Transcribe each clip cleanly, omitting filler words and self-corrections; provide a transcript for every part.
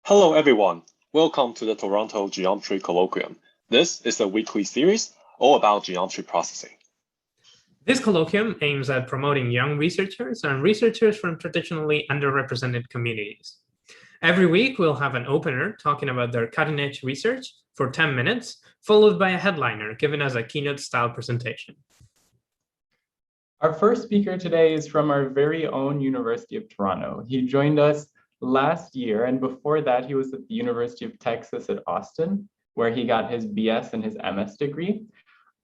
Hello everyone, welcome to the Toronto Geometry Colloquium. This is a weekly series all about geometry processing. This colloquium aims at promoting young researchers and researchers from traditionally underrepresented communities. Every week, we'll have an opener talking about their cutting-edge research for 10 minutes, followed by a headliner giving us a keynote-style presentation. Our first speaker today is from our very own University of Toronto. He joined us last year, and before that, he was at the University of Texas at Austin, where he got his BS and his MS degree.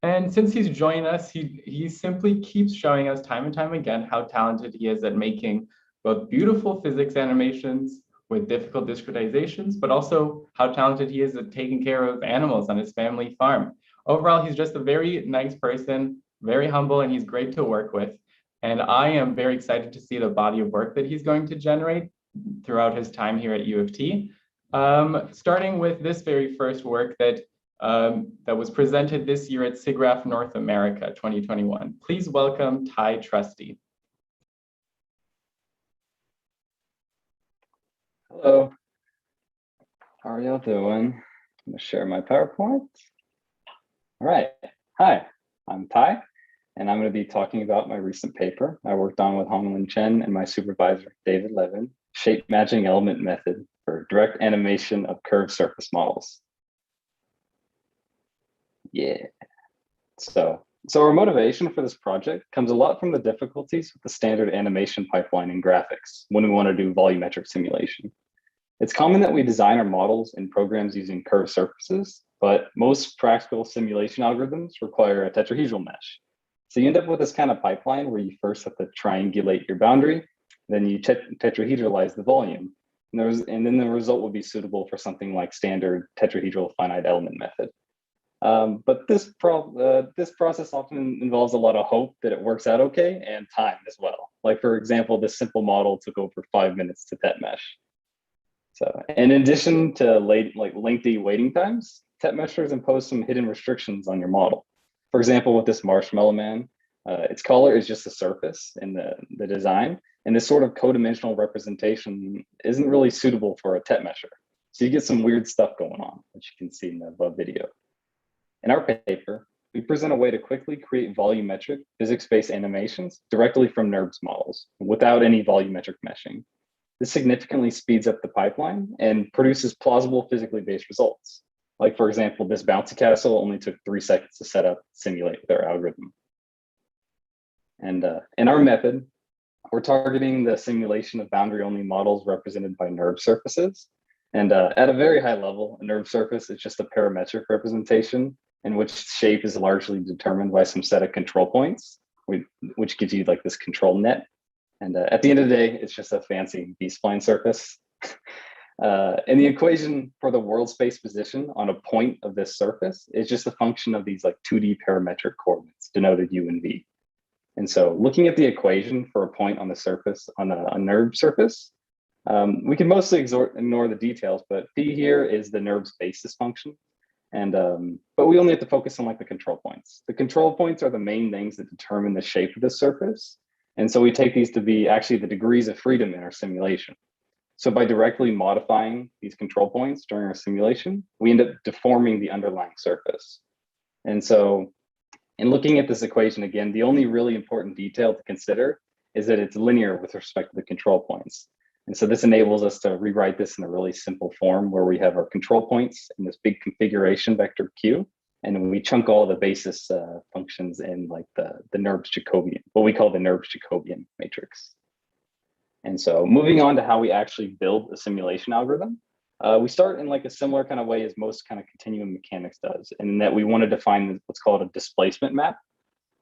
And since he's joined us, he simply keeps showing us time and time again how talented he is at making both beautiful physics animations with difficult discretizations, but also how talented he is at taking care of animals on his family farm. Overall, he's just a very nice person, very humble, and he's great to work with. And I am very excited to see the body of work that he's going to generate throughout his time here at U of T. Starting with this very first work that was presented this year at SIGGRAPH North America 2021. Please welcome Trusty. Hello, how are y'all doing? I'm gonna share my PowerPoint. All right, hi, I'm Ty, and I'm gonna be talking about my recent paper I worked on with Ming Lin Chen and my supervisor, David Levin, shape matching element method for direct animation of curved surface models. Yeah, so our motivation for this project comes a lot from the difficulties with the standard animation pipeline in graphics when we want to do volumetric simulation. It's common that we design our models and programs using curved surfaces, but most practical simulation algorithms require a tetrahedral mesh. So you end up with this kind of pipeline where you first have to triangulate your boundary, then you tetrahedralize the volume, and then the result will be suitable for something like standard tetrahedral finite element method. But this process often involves a lot of hope that it works out okay and time as well. Like for example, this simple model took over 5 minutes to tet mesh. So in addition to lengthy waiting times, tet meshers impose some hidden restrictions on your model. For example, with this marshmallow man, its color is just a surface in the design, and this sort of codimensional representation isn't really suitable for a tet mesher. So you get some weird stuff going on, which you can see in the above video. In our paper, we present a way to quickly create volumetric physics-based animations directly from NURBS models without any volumetric meshing. This significantly speeds up the pipeline and produces plausible physically based results. Like for example, this bouncy castle only took 3 seconds to set up, simulate with our algorithm. And in our method, we're targeting the simulation of boundary-only models represented by NURBS surfaces. And at a very high level, a NURBS surface is just a parametric representation in which shape is largely determined by some set of control points, which gives you like this control net. And at the end of the day, it's just a fancy B-spline surface. And the equation for the world space position on a point of this surface is just a function of these like 2D parametric coordinates denoted U and V. And so looking at the equation for a point on the surface, on a NURBS surface, we can mostly ignore the details, but P here is the NURBS basis function. And but we only have to focus on like the control points. The control points are the main things that determine the shape of the surface. And so we take these to be actually the degrees of freedom in our simulation. So by directly modifying these control points during our simulation, we end up deforming the underlying surface. And so in looking at this equation again, the only really important detail to consider is that it's linear with respect to the control points. And so this enables us to rewrite this in a really simple form where we have our control points in this big configuration vector Q, and then we chunk all the basis functions in like the NURBS Jacobian, what we call the NURBS Jacobian matrix. And so moving on to how we actually build a simulation algorithm, we start in like a similar kind of way as most kind of continuum mechanics does, in that we want to define what's called a displacement map,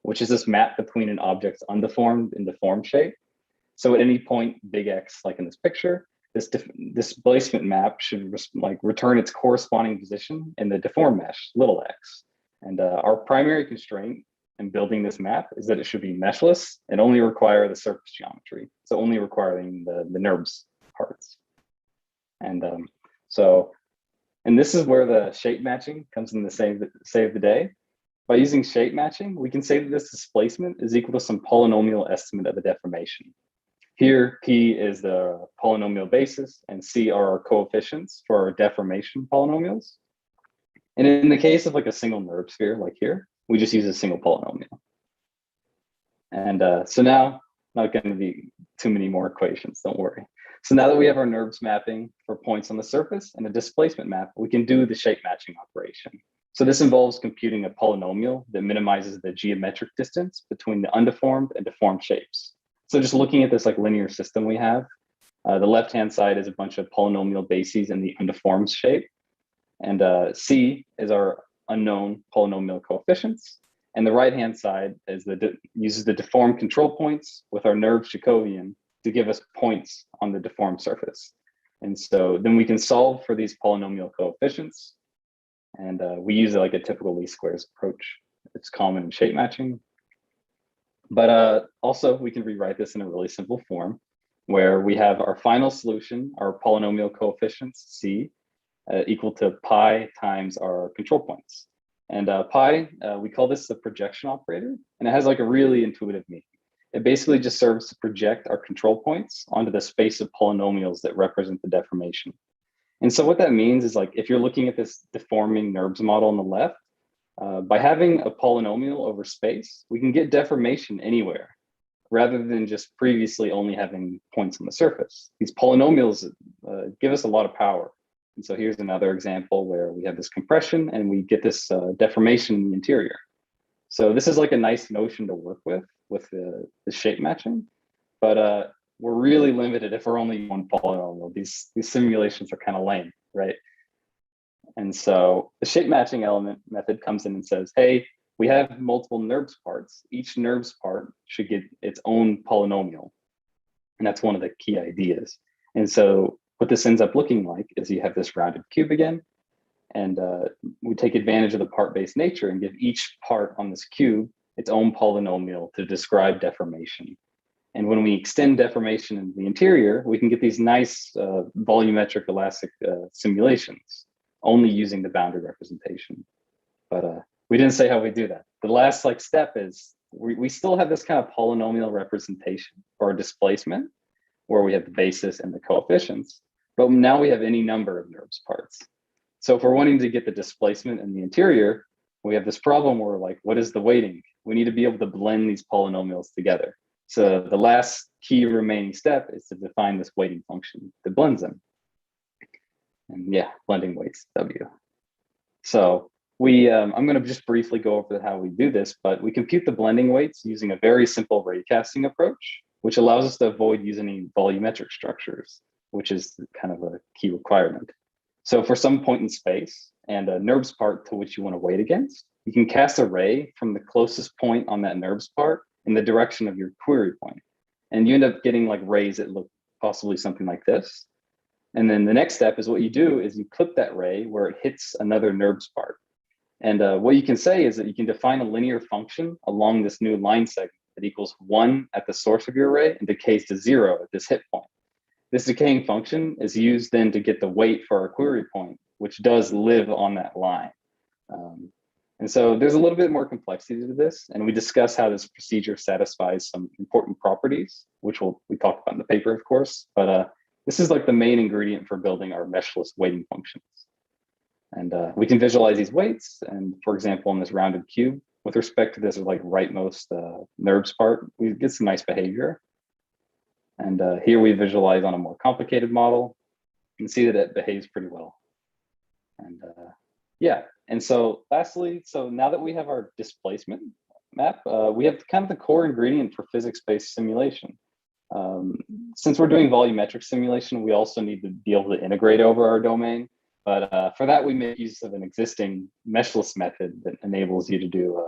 which is this map between an object's undeformed and deformed shape. So at any point, big X, like in this picture, this displacement map should return its corresponding position in the deformed mesh, little x. And our primary constraint in building this map is that it should be meshless and only require the surface geometry. So only requiring the NURBS parts. And and this is where the shape matching comes in to save the day. By using shape matching, we can say that this displacement is equal to some polynomial estimate of the deformation. Here, P is the polynomial basis, and C are our coefficients for our deformation polynomials. And in the case of like a single NURB sphere, like here, we just use a single polynomial. And so now, not going to be too many more equations, don't worry. So now that we have our NURBS mapping for points on the surface and a displacement map, we can do the shape matching operation. So this involves computing a polynomial that minimizes the geometric distance between the undeformed and deformed shapes. So just looking at this like linear system we have, the left-hand side is a bunch of polynomial bases in the undeformed shape. And C is our unknown polynomial coefficients. And the right-hand side is uses the deformed control points with our NURBS Jacobian to give us points on the deformed surface. And so then we can solve for these polynomial coefficients. And we use like a typical least squares approach. It's common in shape matching. But also we can rewrite this in a really simple form where we have our final solution, our polynomial coefficients, C, equal to pi times our control points. And pi, we call this the projection operator, and it has like a really intuitive meaning. It basically just serves to project our control points onto the space of polynomials that represent the deformation. And so what that means is like, if you're looking at this deforming NURBS model on the left, by having a polynomial over space, we can get deformation anywhere, rather than just previously only having points on the surface. These polynomials give us a lot of power. And so here's another example where we have this compression and we get this deformation in the interior. So this is like a nice notion to work with the shape matching, but we're really limited if we're only one polynomial. These simulations are kind of lame, right? And so the shape matching element method comes in and says, hey, we have multiple NURBS parts. Each NURBS part should get its own polynomial. And that's one of the key ideas. And so what this ends up looking like is you have this rounded cube again, and we take advantage of the part-based nature and give each part on this cube its own polynomial to describe deformation. And when we extend deformation in the interior, we can get these nice volumetric elastic simulations, only using the boundary representation. But we didn't say how we do that. The last like step is we still have this kind of polynomial representation for our displacement, where we have the basis and the coefficients, but now we have any number of NURBS parts. So if we're wanting to get the displacement in the interior, we have this problem where like, what is the weighting? We need to be able to blend these polynomials together. So the last key remaining step is to define this weighting function that blends them. And yeah, blending weights, W. So I'm going to just briefly go over how we do this, but we compute the blending weights using a very simple raycasting approach, which allows us to avoid using any volumetric structures, which is kind of a key requirement. So for some point in space and a NURBS part to which you want to weight against, you can cast a ray from the closest point on that NURBS part in the direction of your query point. And you end up getting like rays that look possibly something like this. And then the next step is what you do is you clip that ray where it hits another NURBS part. And what you can say is that you can define a linear function along this new line segment that equals 1 at the source of your ray and decays to 0 at this hit point. This decaying function is used then to get the weight for our query point, which does live on that line. And so there's a little bit more complexity to this, and we discuss how this procedure satisfies some important properties, which we talk about in the paper, of course, but this is like the main ingredient for building our meshless weighting functions. And we can visualize these weights, and for example, in this rounded cube, with respect to this like rightmost NURBS part, we get some nice behavior. And here we visualize on a more complicated model and see that it behaves pretty well. And yeah, and so lastly, so now that we have our displacement map, we have kind of the core ingredient for physics-based simulation. Since we're doing volumetric simulation, we also need to be able to integrate over our domain. But for that, we make use of an existing meshless method that enables you to do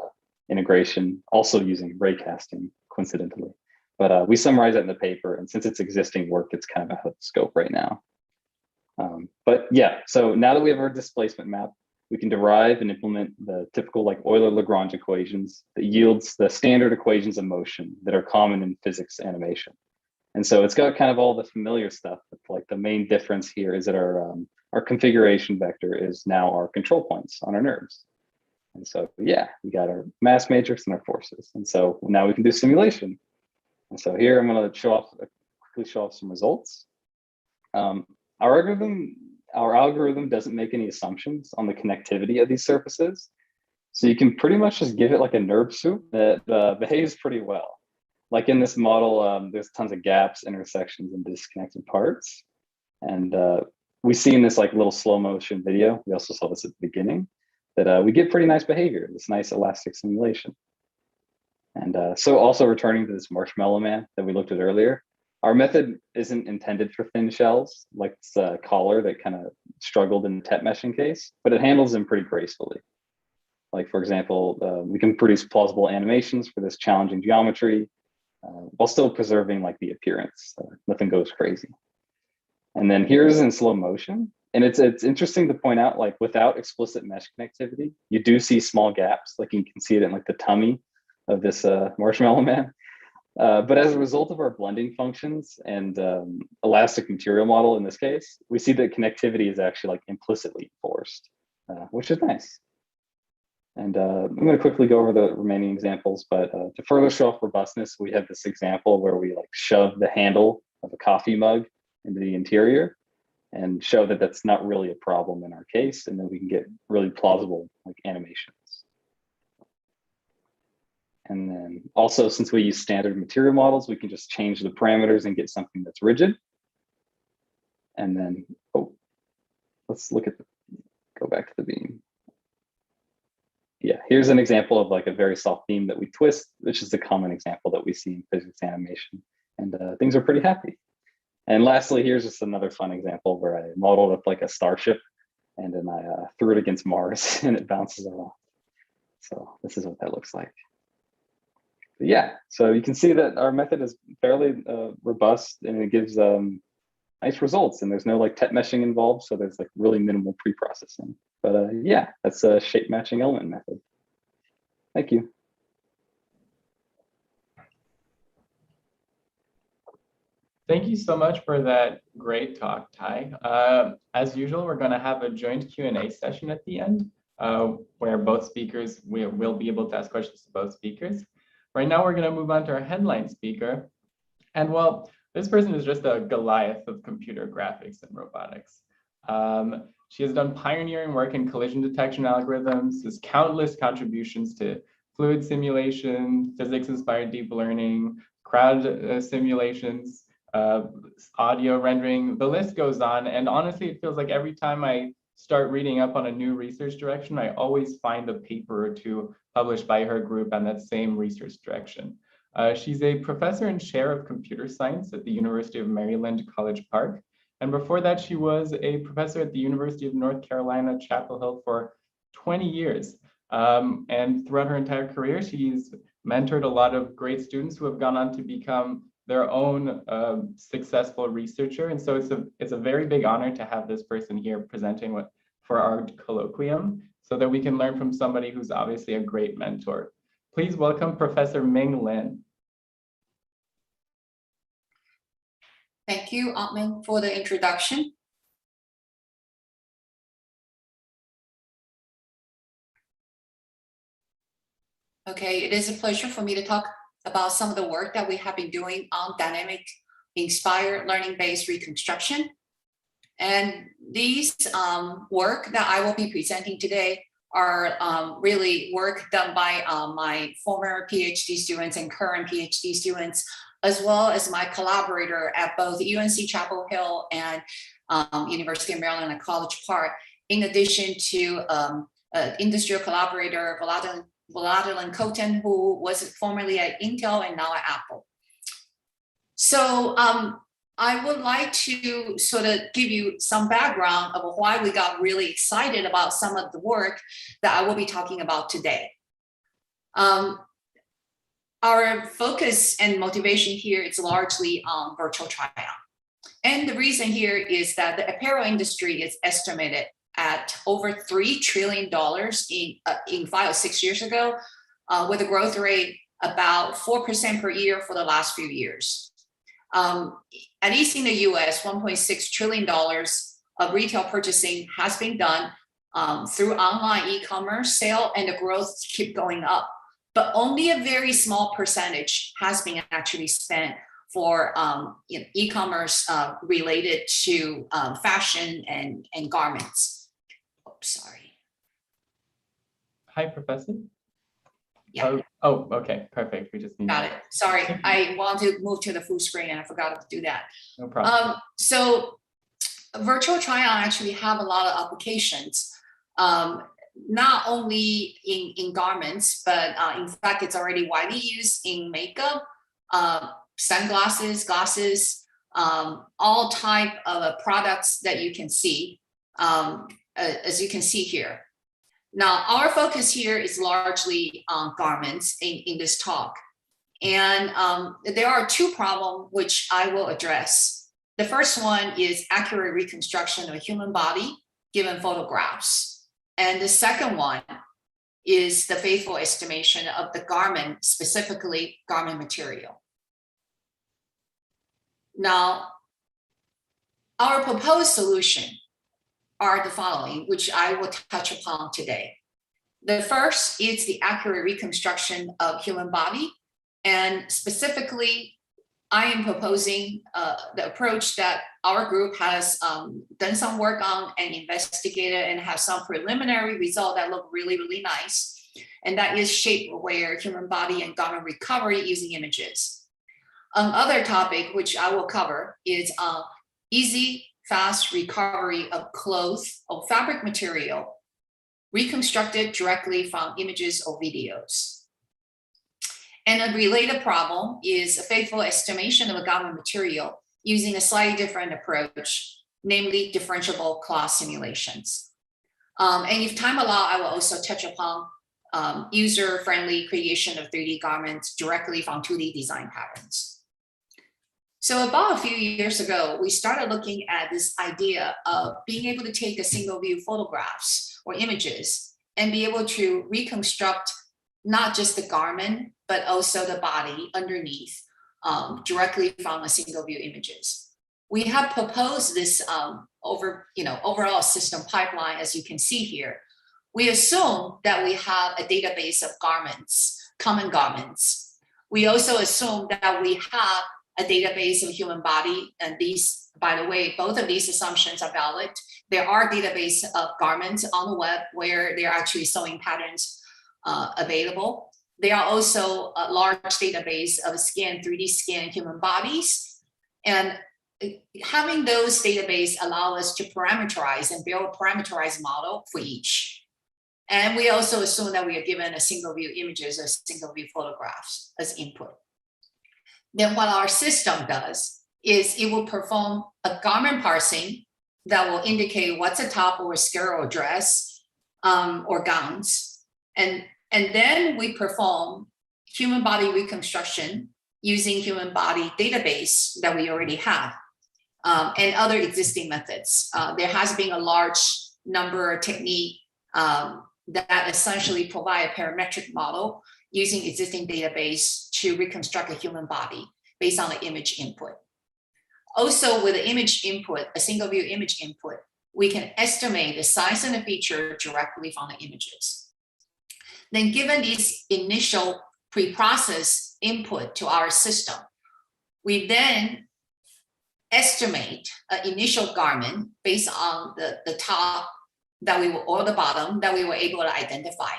integration, also using raycasting, coincidentally. But we summarize that in the paper, and since it's existing work, it's kind of out of scope right now. But yeah, so now that we have our displacement map, we can derive and implement the typical like Euler-Lagrange equations that yields the standard equations of motion that are common in physics animation. And so it's got kind of all the familiar stuff, but like the main difference here is that our configuration vector is now our control points on our NURBS. And so yeah, we got our mass matrix and our forces. And so now we can do simulation. And so here I'm going to show off a quickly show off some results. Our algorithm doesn't make any assumptions on the connectivity of these surfaces. So you can pretty much just give it like a NURB soup that behaves pretty well. Like in this model, there's tons of gaps, intersections, and disconnected parts. And we see in this like little slow motion video, we also saw this at the beginning, that we get pretty nice behavior, this nice elastic simulation. And so also returning to this marshmallow man that we looked at earlier, our method isn't intended for thin shells, like the collar that kind of struggled in the TET meshing case, but it handles them pretty gracefully. Like for example, we can produce plausible animations for this challenging geometry while still preserving like the appearance. Nothing goes crazy. And then here's in slow motion. And it's interesting to point out, like without explicit mesh connectivity, you do see small gaps, like you can see it in like the tummy of this marshmallow man. But as a result of our blending functions and elastic material model in this case, we see that connectivity is actually like implicitly enforced, which is nice. And I'm going to quickly go over the remaining examples, but to further show off robustness, we have this example where we like shove the handle of a coffee mug into the interior and show that that's not really a problem in our case, and then we can get really plausible like animations. And then also, since we use standard material models, we can just change the parameters and get something that's rigid. And then, let's look at go back to the beam. Yeah, here's an example of like a very soft beam that we twist, which is a common example that we see in physics animation. And things are pretty happy. And lastly, here's just another fun example where I modeled up like a starship and then I threw it against Mars and it bounces around. So this is what that looks like. But yeah, so you can see that our method is fairly robust and it gives nice results, and there's no like TET meshing involved. So there's like really minimal pre-processing. But yeah, that's a shape matching element method. Thank you. Thank you so much for that great talk, Ty. As usual, we're going to have a joint Q&A session at the end where both speakers will be able to ask questions to both speakers. Right now, we're going to move on to our headline speaker. And well, this person is just a Goliath of computer graphics and robotics. She has done pioneering work in collision detection algorithms, has countless contributions to fluid simulation, physics-inspired deep learning, crowd simulations, audio rendering, the list goes on. And honestly, it feels like every time I start reading up on a new research direction, I always find a paper or two published by her group on that same research direction. She's a professor and chair of computer science at the University of Maryland, College Park. And before that, she was a professor at the University of North Carolina, Chapel Hill for 20 years. And throughout her entire career, she's mentored a lot of great students who have gone on to become their own successful researcher. And so it's a very big honor to have this person here presenting for our colloquium so that we can learn from somebody who's obviously a great mentor. Please welcome Professor Ming Lin. Thank you, Ming, for the introduction. Okay, it is a pleasure for me to talk about some of the work that we have been doing on dynamic inspired learning-based reconstruction. And these work that I will be presenting today are really work done by my former PhD students and current PhD students, as well as my collaborator at both UNC Chapel Hill and University of Maryland at College Park, in addition to industrial collaborator Vladimir Koten, who was formerly at Intel and now at Apple. So I would like to sort of give you some background of why we got really excited about some of the work that I will be talking about today. Our focus and motivation here is largely on virtual try-on. And the reason here is that the apparel industry is estimated at over $3 trillion in 5 or 6 years ago, with a growth rate about 4% per year for the last few years. At least in the US, $1.6 trillion of retail purchasing has been done through online e-commerce sale, and the growth keeps going up. But only a very small percentage has been actually spent for e-commerce related to fashion and garments. Oh, sorry. Hi, Professor. Yeah. Oh, okay, perfect. We just need Got it. Sorry, I want to move to the full screen and I forgot to do that. No problem. So virtual try-on actually have a lot of applications, not only in garments, but in fact, it's already widely used in makeup, sunglasses, glasses, all type of products that you can see, as you can see here. Now, our focus here is largely on garments in this talk. And there are two problems which I will address. The first one is accurate reconstruction of a human body given photographs. And the second one is the faithful estimation of the garment, specifically garment material. Now, our proposed solution are the following, which I will touch upon today. The first is the accurate reconstruction of human body. And specifically, I am proposing the approach that our group has done some work on and investigated and have some preliminary results that look really, really nice. And that is shape-aware human body and garment recovery using images. Another topic which I will cover is easy, fast recovery of clothes or fabric material reconstructed directly from images or videos. And a related problem is a faithful estimation of a garment material using a slightly different approach, namely differentiable class simulations. And if time allows, I will also touch upon user-friendly creation of 3D garments directly from 2D design patterns. So about a few years ago, we started looking at this idea of being able to take a single view photographs or images and be able to reconstruct not just the garment, but also the body underneath directly from a single view images. We have proposed this overall system pipeline, as you can see here. We assume that we have a database of garments, common garments. We also assume that we have a database of human body, and these, by the way, both of these assumptions are valid. There are databases of garments on the web where there are actually sewing patterns available. There are also a large database of 3D scanned human bodies. And having those databases allow us to parameterize and build a parameterized model for each. And we also assume that we are given a single view images or single view photographs as input. Then what our system does is it will perform a garment parsing that will indicate what's a top or a skirt or dress or gowns. And then we perform human body reconstruction using human body database that we already have and other existing methods. There has been a large number of techniques that essentially provide a parametric model using existing database to reconstruct a human body based on the image input. Also, with the image input, a single view image input, we can estimate the size and the feature directly from the images. Then given these initial pre-processed input to our system, we then estimate an initial garment based on the top that we were, or the bottom that we were able to identify.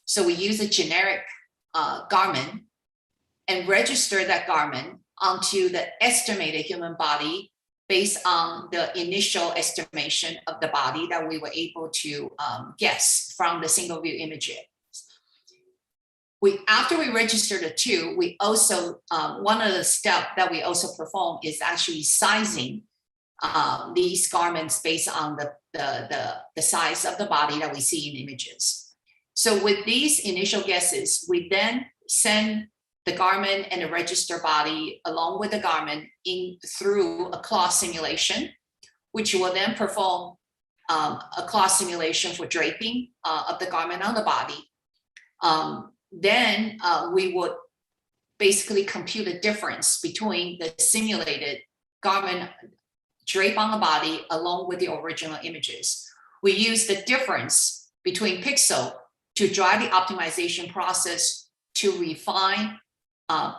So we use a generic garment and register that garment onto the estimated human body based on the initial estimation of the body that we were able to guess from the single view images. After we register the two, we also, one of the steps that we also perform is actually sizing these garments based on the size of the body that we see in images. So with these initial guesses, we then send the garment and the register body along with the garment through a class simulation, which will then perform a class simulation for draping of the garment on the body. Then we would basically compute the difference between the simulated garment drape on the body along with the original images. We use the difference between pixel to drive the optimization process to refine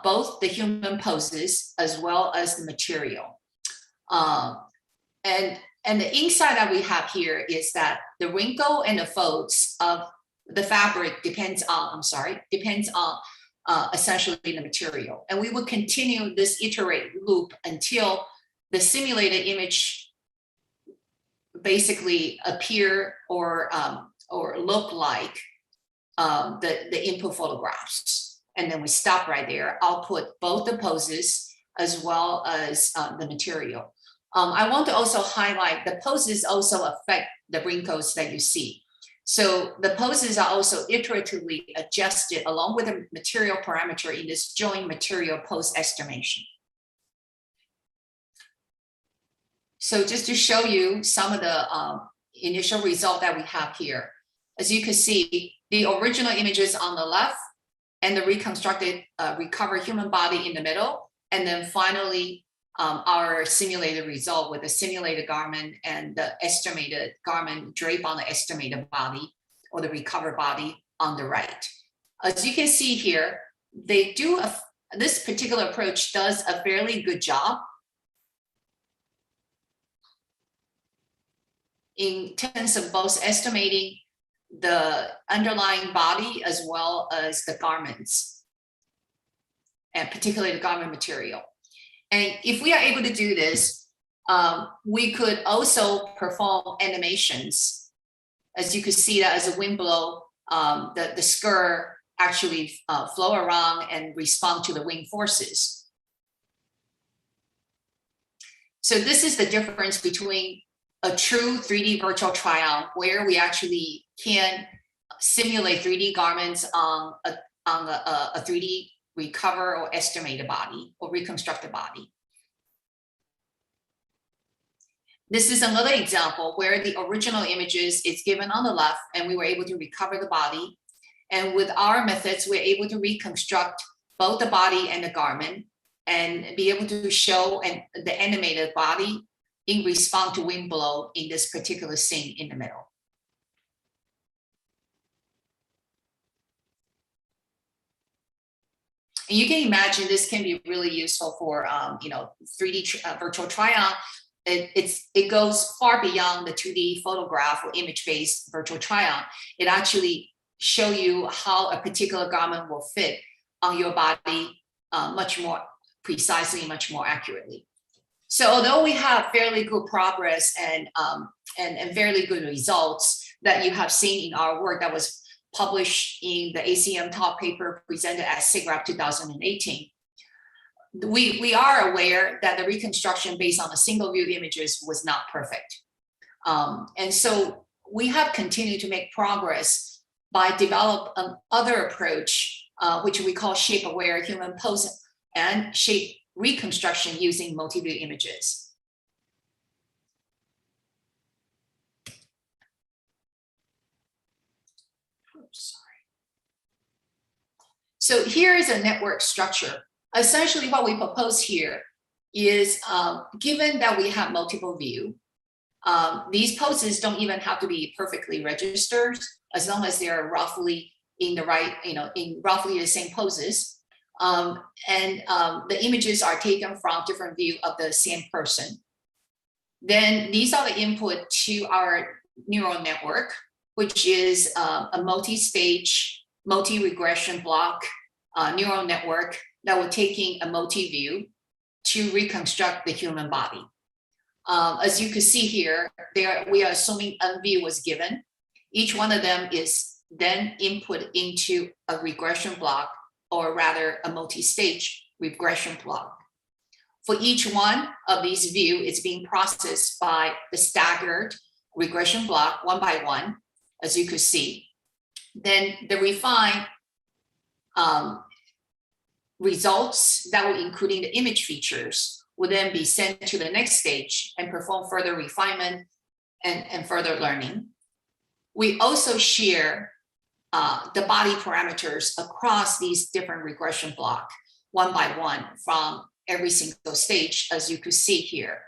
both the human poses as well as the material. And the insight that we have here is that the wrinkle and the folds of the fabric depends on essentially the material. And we will continue this iterate loop until the simulated image basically appear or look like the input photographs. And then we stop right there. I'll put both the poses as well as the material. I want to also highlight the poses also affect the wrinkles that you see. So the poses are also iteratively adjusted along with the material parameter in this joint material pose estimation. So just to show you some of the initial result that we have here. As you can see, the original images on the left and the reconstructed recovered human body in the middle. And then finally, our simulated result with the simulated garment and the estimated garment drape on the estimated body or the recovered body on the right. As you can see here, they do this particular approach does a fairly good job in terms of both estimating the underlying body as well as the garments, and particularly the garment material. And if we are able to do this, we could also perform animations. As you could see that as a wind blow, the skirt actually flow around and respond to the wind forces. So this is the difference between a true 3D virtual try-on where we actually can simulate 3D garments on a 3D recover or estimated body or reconstructed body. This is another example where the original images is given on the left and we were able to recover the body. And with our methods, we're able to reconstruct both the body and the garment and be able to show the animated body in response to wind blow in this particular scene in the middle. And you can imagine this can be really useful for 3D virtual try-on. It goes far beyond the 2D photograph or image-based virtual try-on. It actually shows you how a particular garment will fit on your body much more precisely, much more accurately. So although we have fairly good progress and fairly good results that you have seen in our work that was published in the ACM top paper presented at SIGGRAPH 2018, we are aware that the reconstruction based on the single view images was not perfect. And so we have continued to make progress by develop another approach, which we call shape-aware human pose and shape reconstruction using multiview images. So here is a network structure. Essentially what we propose here is given that we have multiple view, these poses don't even have to be perfectly registered as long as they're roughly in the right, in roughly the same poses. The images are taken from different view of the same person. Then these are the input to our neural network, which is a multi-stage, multi-regression block neural network that will taking a multi-view to reconstruct the human body. As you can see here, we are assuming N-view was given. Each one of them is then input into a regression block, or rather a multi-stage regression block. For each one of these views, it's being processed by the staggered regression block one by one, as you could see. Then the refined results that will including the image features will then be sent to the next stage and perform further refinement and further learning. We also share the body parameters across these different regression blocks one by one from every single stage, as you could see here.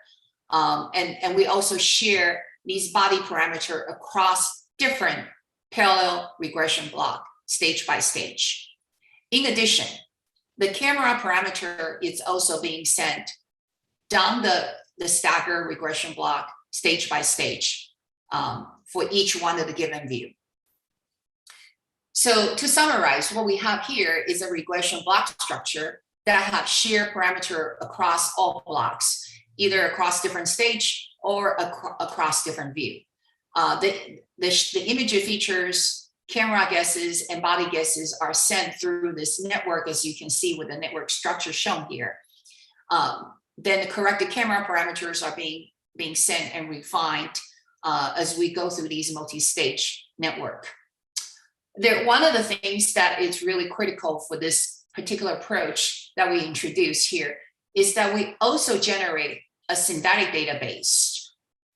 And we also share these body parameters across different parallel regression block, stage by stage. In addition, the camera parameter is also being sent down the staggered regression block stage by stage for each one of the given view. So to summarize, what we have here is a regression block structure that have shear parameter across all blocks, either across different stage or across different view. The image features, camera guesses, and body guesses are sent through this network, as you can see with the network structure shown here. Then the corrected camera parameters are being sent and refined as we go through these multi-stage network. One of the things that is really critical for this particular approach that we introduce here is that we also generate a synthetic database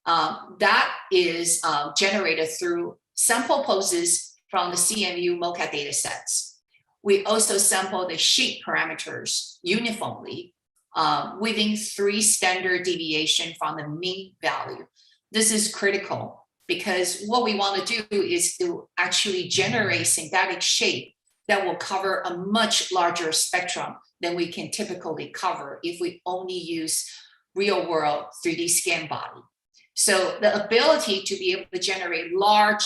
that is generated through sample poses from the CMU MoCA data sets. We also sample the shape parameters uniformly within 3 standard deviation from the mean value. This is critical because what we want to do is to actually generate synthetic shape that will cover a much larger spectrum than we can typically cover if we only use real world 3D scan body. So the ability to be able to generate large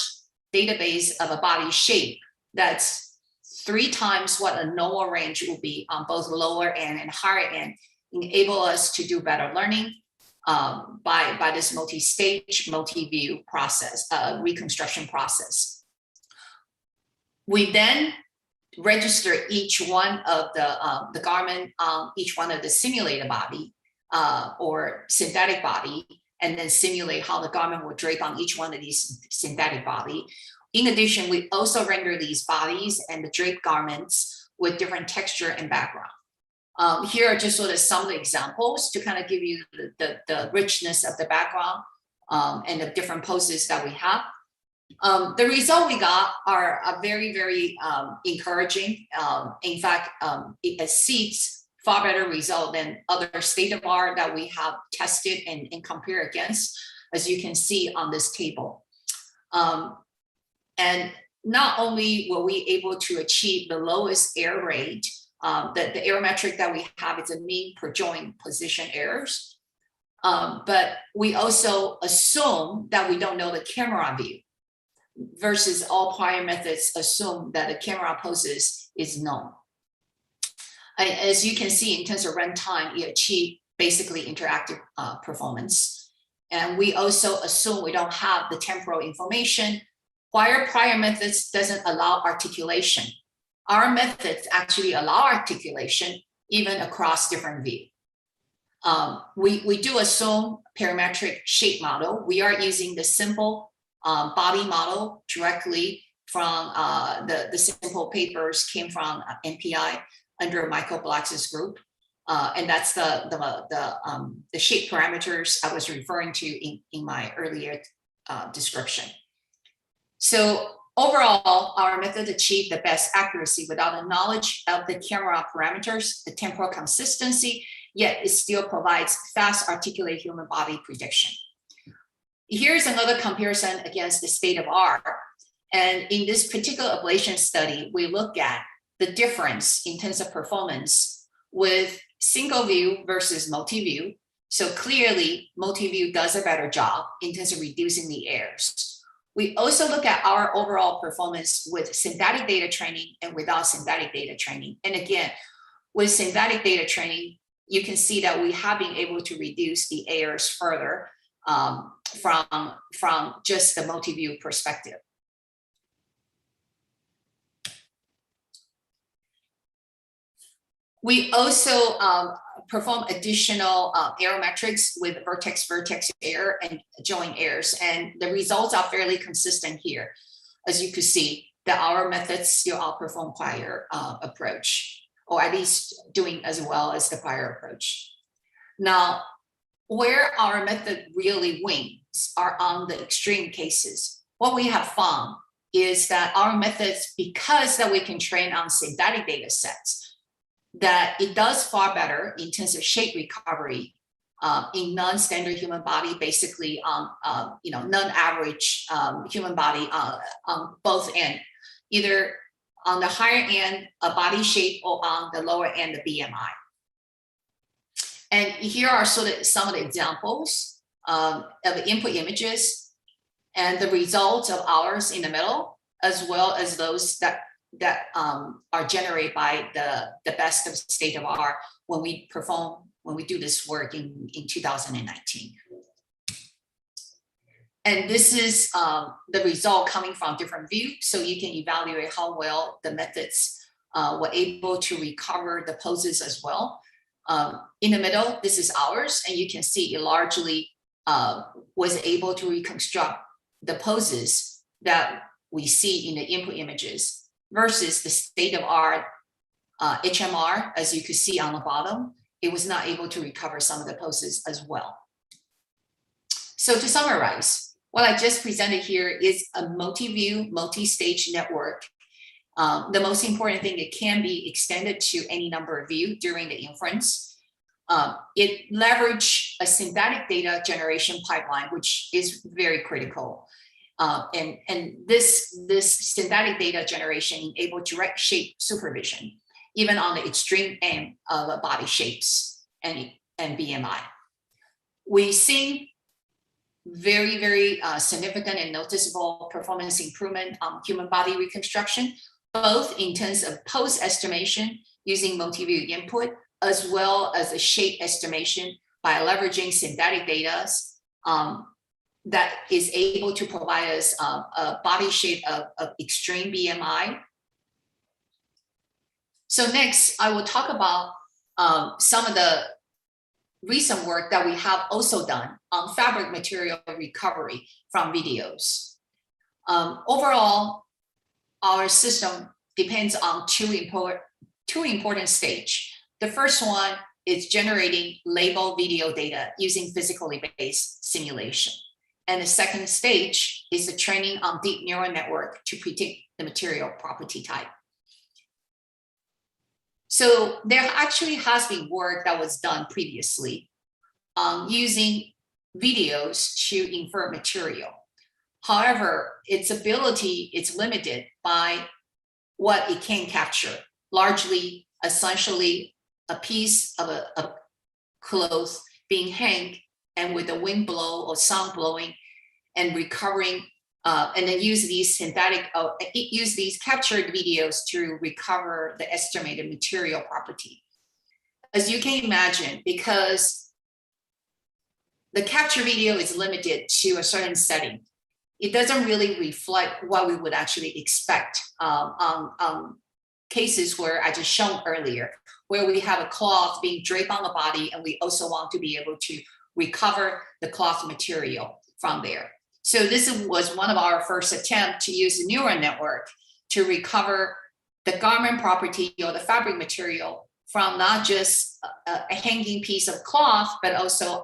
database of a body shape that's 3 times what a normal range will be on both lower end and higher end enable us to do better learning by this multi-stage, multi-view process, reconstruction process. We then register each one of the garment on each one of the simulated body or synthetic body, and then simulate how the garment will drape on each one of these synthetic body. In addition, we also render these bodies and the draped garments with different texture and background. Here are just sort of some of the examples to kind of give you the richness of the background and the different poses that we have. The result we got are very, very encouraging. In fact, it exceeds far better result than other state of art that we have tested and compare against, as you can see on this table. And not only were we able to achieve the lowest error rate, the error metric that we have is a mean per joint position errors, but we also assume that we don't know the camera view versus all prior methods assume that the camera poses is known. As you can see, in terms of runtime, you achieve basically interactive performance. And we also assume we don't have the temporal information. Prior methods doesn't allow articulation. Our methods actually allow articulation even across different views. We do assume parametric shape model. We are using the simple body model directly from the simple papers came from MPI under Michael Blacks's group. And that's the shape parameters I was referring to in my earlier description. So overall, our method achieved the best accuracy without the knowledge of the camera parameters, the temporal consistency, yet it still provides fast articulated human body prediction. Here's another comparison against the state of art. And in this particular ablation study, we look at the difference in terms of performance with single view versus multi-view. So clearly, multi-view does a better job in terms of reducing the errors. We also look at our overall performance with synthetic data training and without synthetic data training. And again, with synthetic data training, you can see that we have been able to reduce the errors further from just the multi-view perspective. We also perform additional error metrics with vertex error and joint errors, and the results are fairly consistent here. As you can see, that our methods still outperform prior approach, or at least doing as well as the prior approach. Now, where our method really wins are on the extreme cases. What we have found is that our methods, because that we can train on synthetic data sets, that it does far better in terms of shape recovery in non-standard human body, basically on non-average human body on both ends, either on the higher end, a body shape, or on the lower end, the BMI. And here are sort of some of the examples of input images and the results of ours in the middle, as well as those that are generated by the best of state of art when we do this work in 2019. And this is the result coming from different views, so you can evaluate how well the methods were able to recover the poses as well. In the middle, this is ours, and you can see it largely was able to reconstruct the poses that we see in the input images versus the state-of-art HMR, as you could see on the bottom. It was not able to recover some of the poses as well. So to summarize, what I just presented here is a multi-view, multi-stage network. The most important thing, it can be extended to any number of views during the inference. It leveraged a synthetic data generation pipeline, which is very critical. And this synthetic data generation enabled direct shape supervision, even on the extreme end of body shapes and BMI. We've seen very, very significant and noticeable performance improvement on human body reconstruction, both in terms of pose estimation using multi-view input, as well as a shape estimation by leveraging synthetic data that is able to provide us a body shape of extreme BMI. So next, I will talk about some of the recent work that we have also done on fabric material recovery from videos. Overall, our system depends on two important stages. The first one is generating label video data using physically based simulation. And the second stage is the training on deep neural network to predict the material property type. So there actually has been work that was done previously using videos to infer material. However, its ability is limited by what it can capture, largely, essentially, a piece of a cloth being hanged and with the wind blow or sound blowing and recovering, and then use these captured videos to recover the estimated material property. As you can imagine, because the capture video is limited to a certain setting, it doesn't really reflect what we would actually expect on cases where I just shown earlier, where we have a cloth being draped on the body, and we also want to be able to recover the cloth material from there. So this was one of our first attempts to use the neural network to recover the garment property or the fabric material from not just a hanging piece of cloth, but also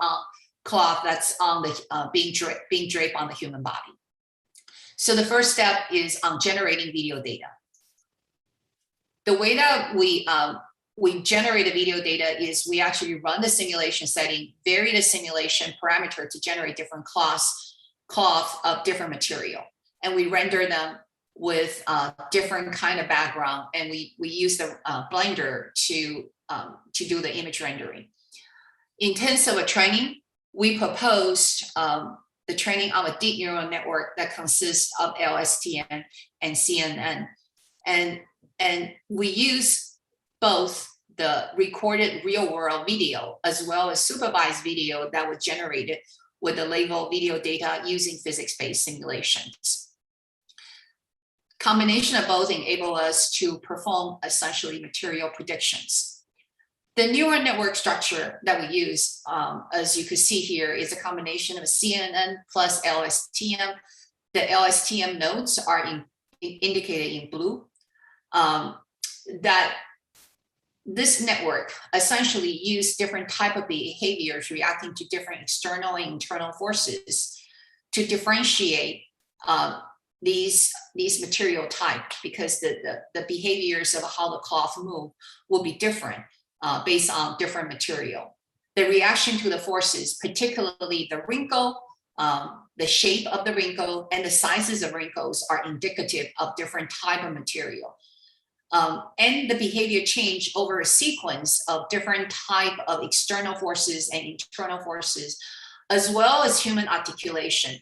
cloth that's on the being draped on the human body. So the first step is generating video data. The way that we generate the video data is we actually run the simulation setting, vary the simulation parameter to generate different cloth of different material. And we render them with different kind of background. And we use the Blender to do the image rendering. In terms of a training, we proposed the training on a deep neural network that consists of LSTM and CNN. And we use both the recorded real world video as well as supervised video that was generated with the label video data using physics-based simulations. Combination of both enable us to perform essentially material predictions. The neural network structure that we use, as you can see here, is a combination of CNN plus LSTM. The LSTM nodes are indicated in blue. That this network essentially use different type of behaviors reacting to different external and internal forces to differentiate these material type, because the behaviors of how the cloth move will be different based on different material. The reaction to the forces, particularly the wrinkle, the shape of the wrinkle and the sizes of wrinkles are indicative of different type of material. and the behavior change over a sequence of different type of external forces and internal forces, as well as human articulation.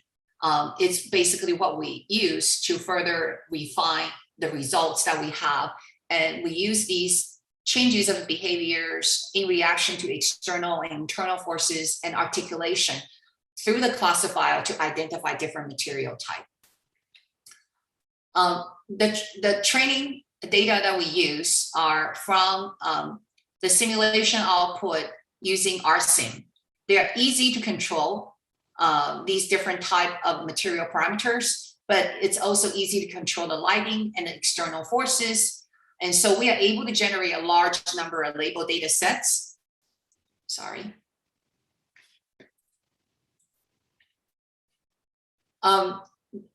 It's basically what we use to further refine the results that we have. And we use these changes of behaviors in reaction to external and internal forces and articulation through the classifier to identify different material type. The training data that we use are from the simulation output using RSIM. They are easy to control, these different type of material parameters, but it's also easy to control the lighting and the external forces. And so we are able to generate a large number of label data sets. Sorry.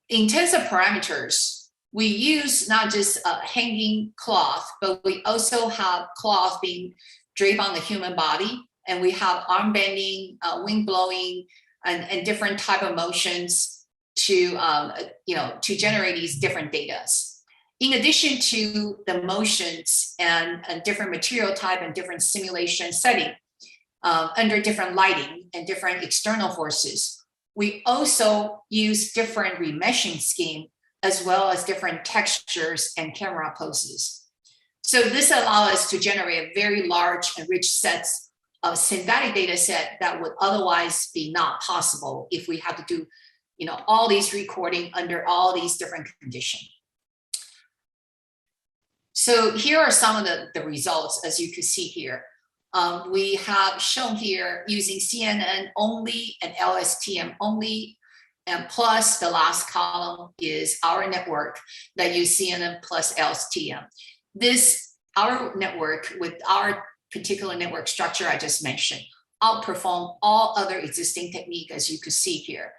In terms of parameters, we use not just a hanging cloth, but we also have cloth being draped on the human body, and we have arm bending, wind blowing, and different type of motions to to generate these different data. In addition to the motions and different material type and different simulation setting under different lighting and different external forces, we also use different remeshing scheme as well as different textures and camera poses. So this allows us to generate a very large and rich sets of synthetic data set that would otherwise be not possible if we had to do all these recording under all these different conditions. So here are some of the results, as you can see here. We have shown here using CNN only and LSTM only, and plus the last column is our network that use CNN plus LSTM. Our network with our particular network structure I just mentioned outperform all other existing technique, as you could see here.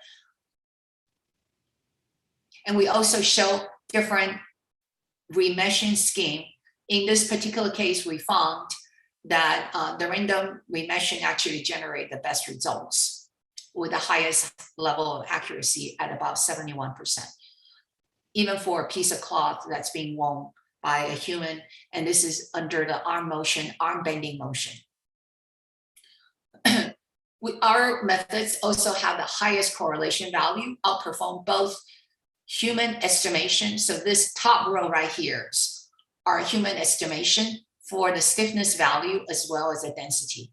And we also show different remeshing scheme. In this particular case, we found that the random remeshing actually generate the best results with the highest level of accuracy at about 71%, even for a piece of cloth that's being worn by a human, and this is under the arm bending motion. Our methods also have the highest correlation value, outperform both human estimation. So this top row right here is our human estimation for the stiffness value as well as the density,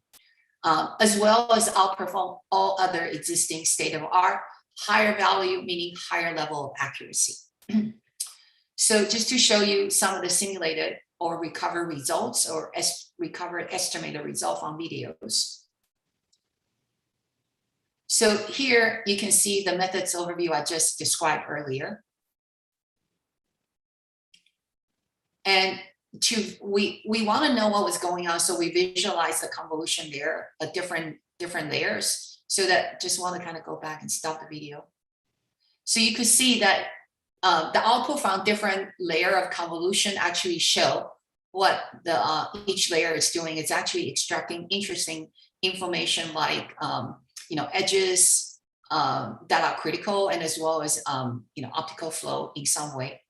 as well as outperform all other existing state-of-the-art, higher value, meaning higher level of accuracy. So just to show you some of the simulated or recovered results or recovered estimated result from videos. So here you can see the methods overview I just described earlier. And we want to know what was going on, so we visualize the convolution there, different layers. So that just want to kind of go back and stop the video. So you could see that the output from different layer of convolution actually show what each layer is doing. It's actually extracting interesting information like edges that are critical, and as well as optical flow in some way.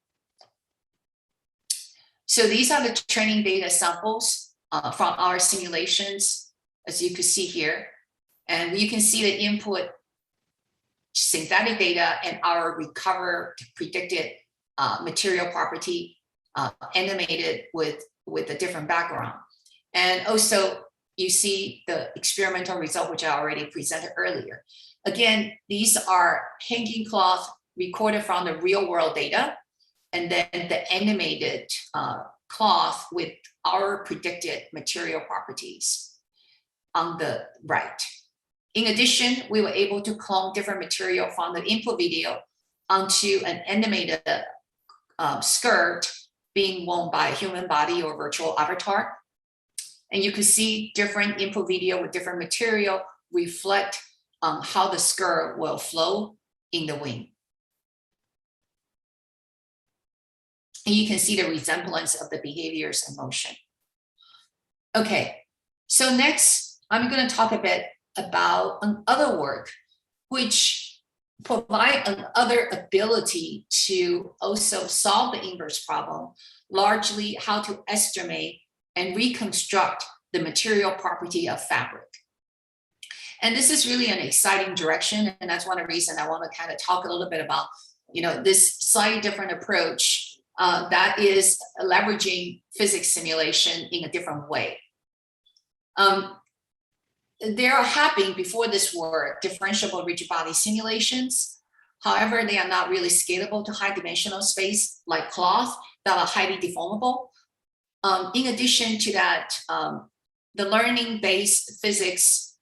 So these are the training data samples from our simulations, as you can see here. And you can see the input synthetic data and our recovered predicted material property animated with a different background. And also you see the experimental result, which I already presented earlier. Again, these are hanging cloth recorded from the real world data, and then the animated cloth with our predicted material properties on the right. In addition, we were able to clone different material from the input video onto an animated skirt being worn by a human body or virtual avatar. And you can see different input video with different material reflect how the skirt will flow in the wind. And you can see the resemblance of the behaviors and motion. Okay, so next I'm going to talk a bit about other work, which provide another ability to also solve the inverse problem, largely how to estimate and reconstruct the material property of fabric. And this is really an exciting direction. And that's one of the reasons I want to kind of talk a little bit about, this slightly different approach that is leveraging physics simulation in a different way. There have been, before this work, differentiable rigid body simulations. However, they are not really scalable to high dimensional space like cloth that are highly deformable. In addition to that, the learning-based physics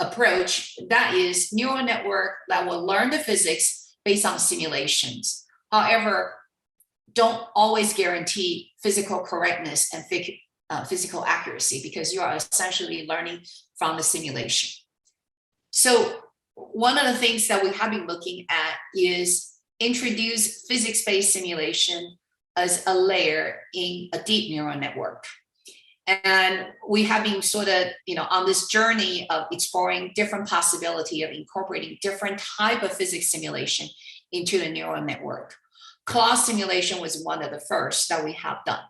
approach, that is neural network that will learn the physics based on simulations. However, don't always guarantee physical correctness and physical accuracy because you are essentially learning from the simulation. So one of the things that we have been looking at is introduce physics-based simulation as a layer in a deep neural network. And we have been sort of, on this journey of exploring different possibility of incorporating different type of physics simulation into the neural network. Cloth simulation was one of the first that we have done.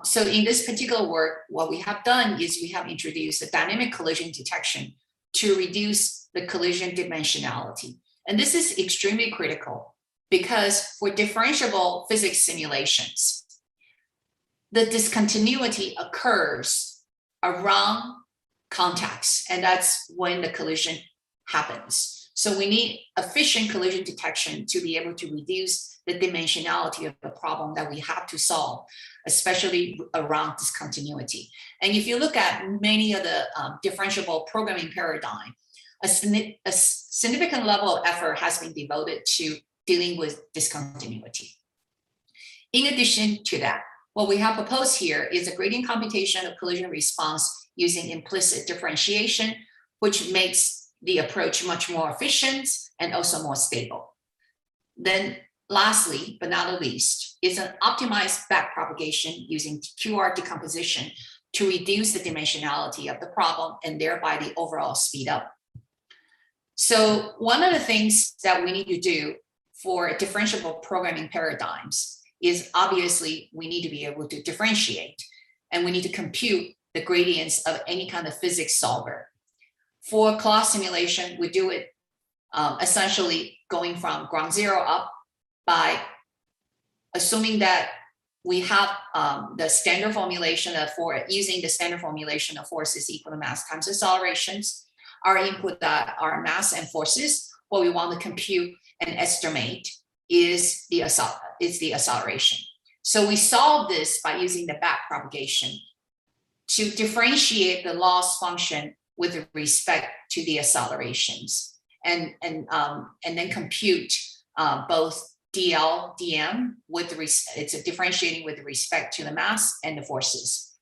So in this particular work, what we have done is we have introduced a dynamic collision detection to reduce the collision dimensionality. And this is extremely critical because for differentiable physics simulations, the discontinuity occurs around contacts, and that's when the collision happens. So we need efficient collision detection to be able to reduce the dimensionality of the problem that we have to solve, especially around discontinuity. And if you look at many of the differentiable programming paradigm, a significant level of effort has been devoted to dealing with discontinuity. In addition to that, what we have proposed here is a gradient computation of collision response using implicit differentiation, which makes the approach much more efficient and also more stable. Then lastly, but not the least, is an optimized backpropagation using QR decomposition to reduce the dimensionality of the problem and thereby the overall speed up. So one of the things that we need to do for differentiable programming paradigms is obviously we need to be able to differentiate and we need to compute the gradients of any kind of physics solver. For cloth simulation, we do it essentially going from ground zero up by assuming that we have the standard formulation of using the standard formulation of forces equal to mass times accelerations. Our input that are mass and forces. What we want to compute and estimate is the acceleration. So we solve this by using the backpropagation to differentiate the loss function with respect to the accelerations, and then compute both DL, DM with it's a differentiating with respect to the mass and the forces.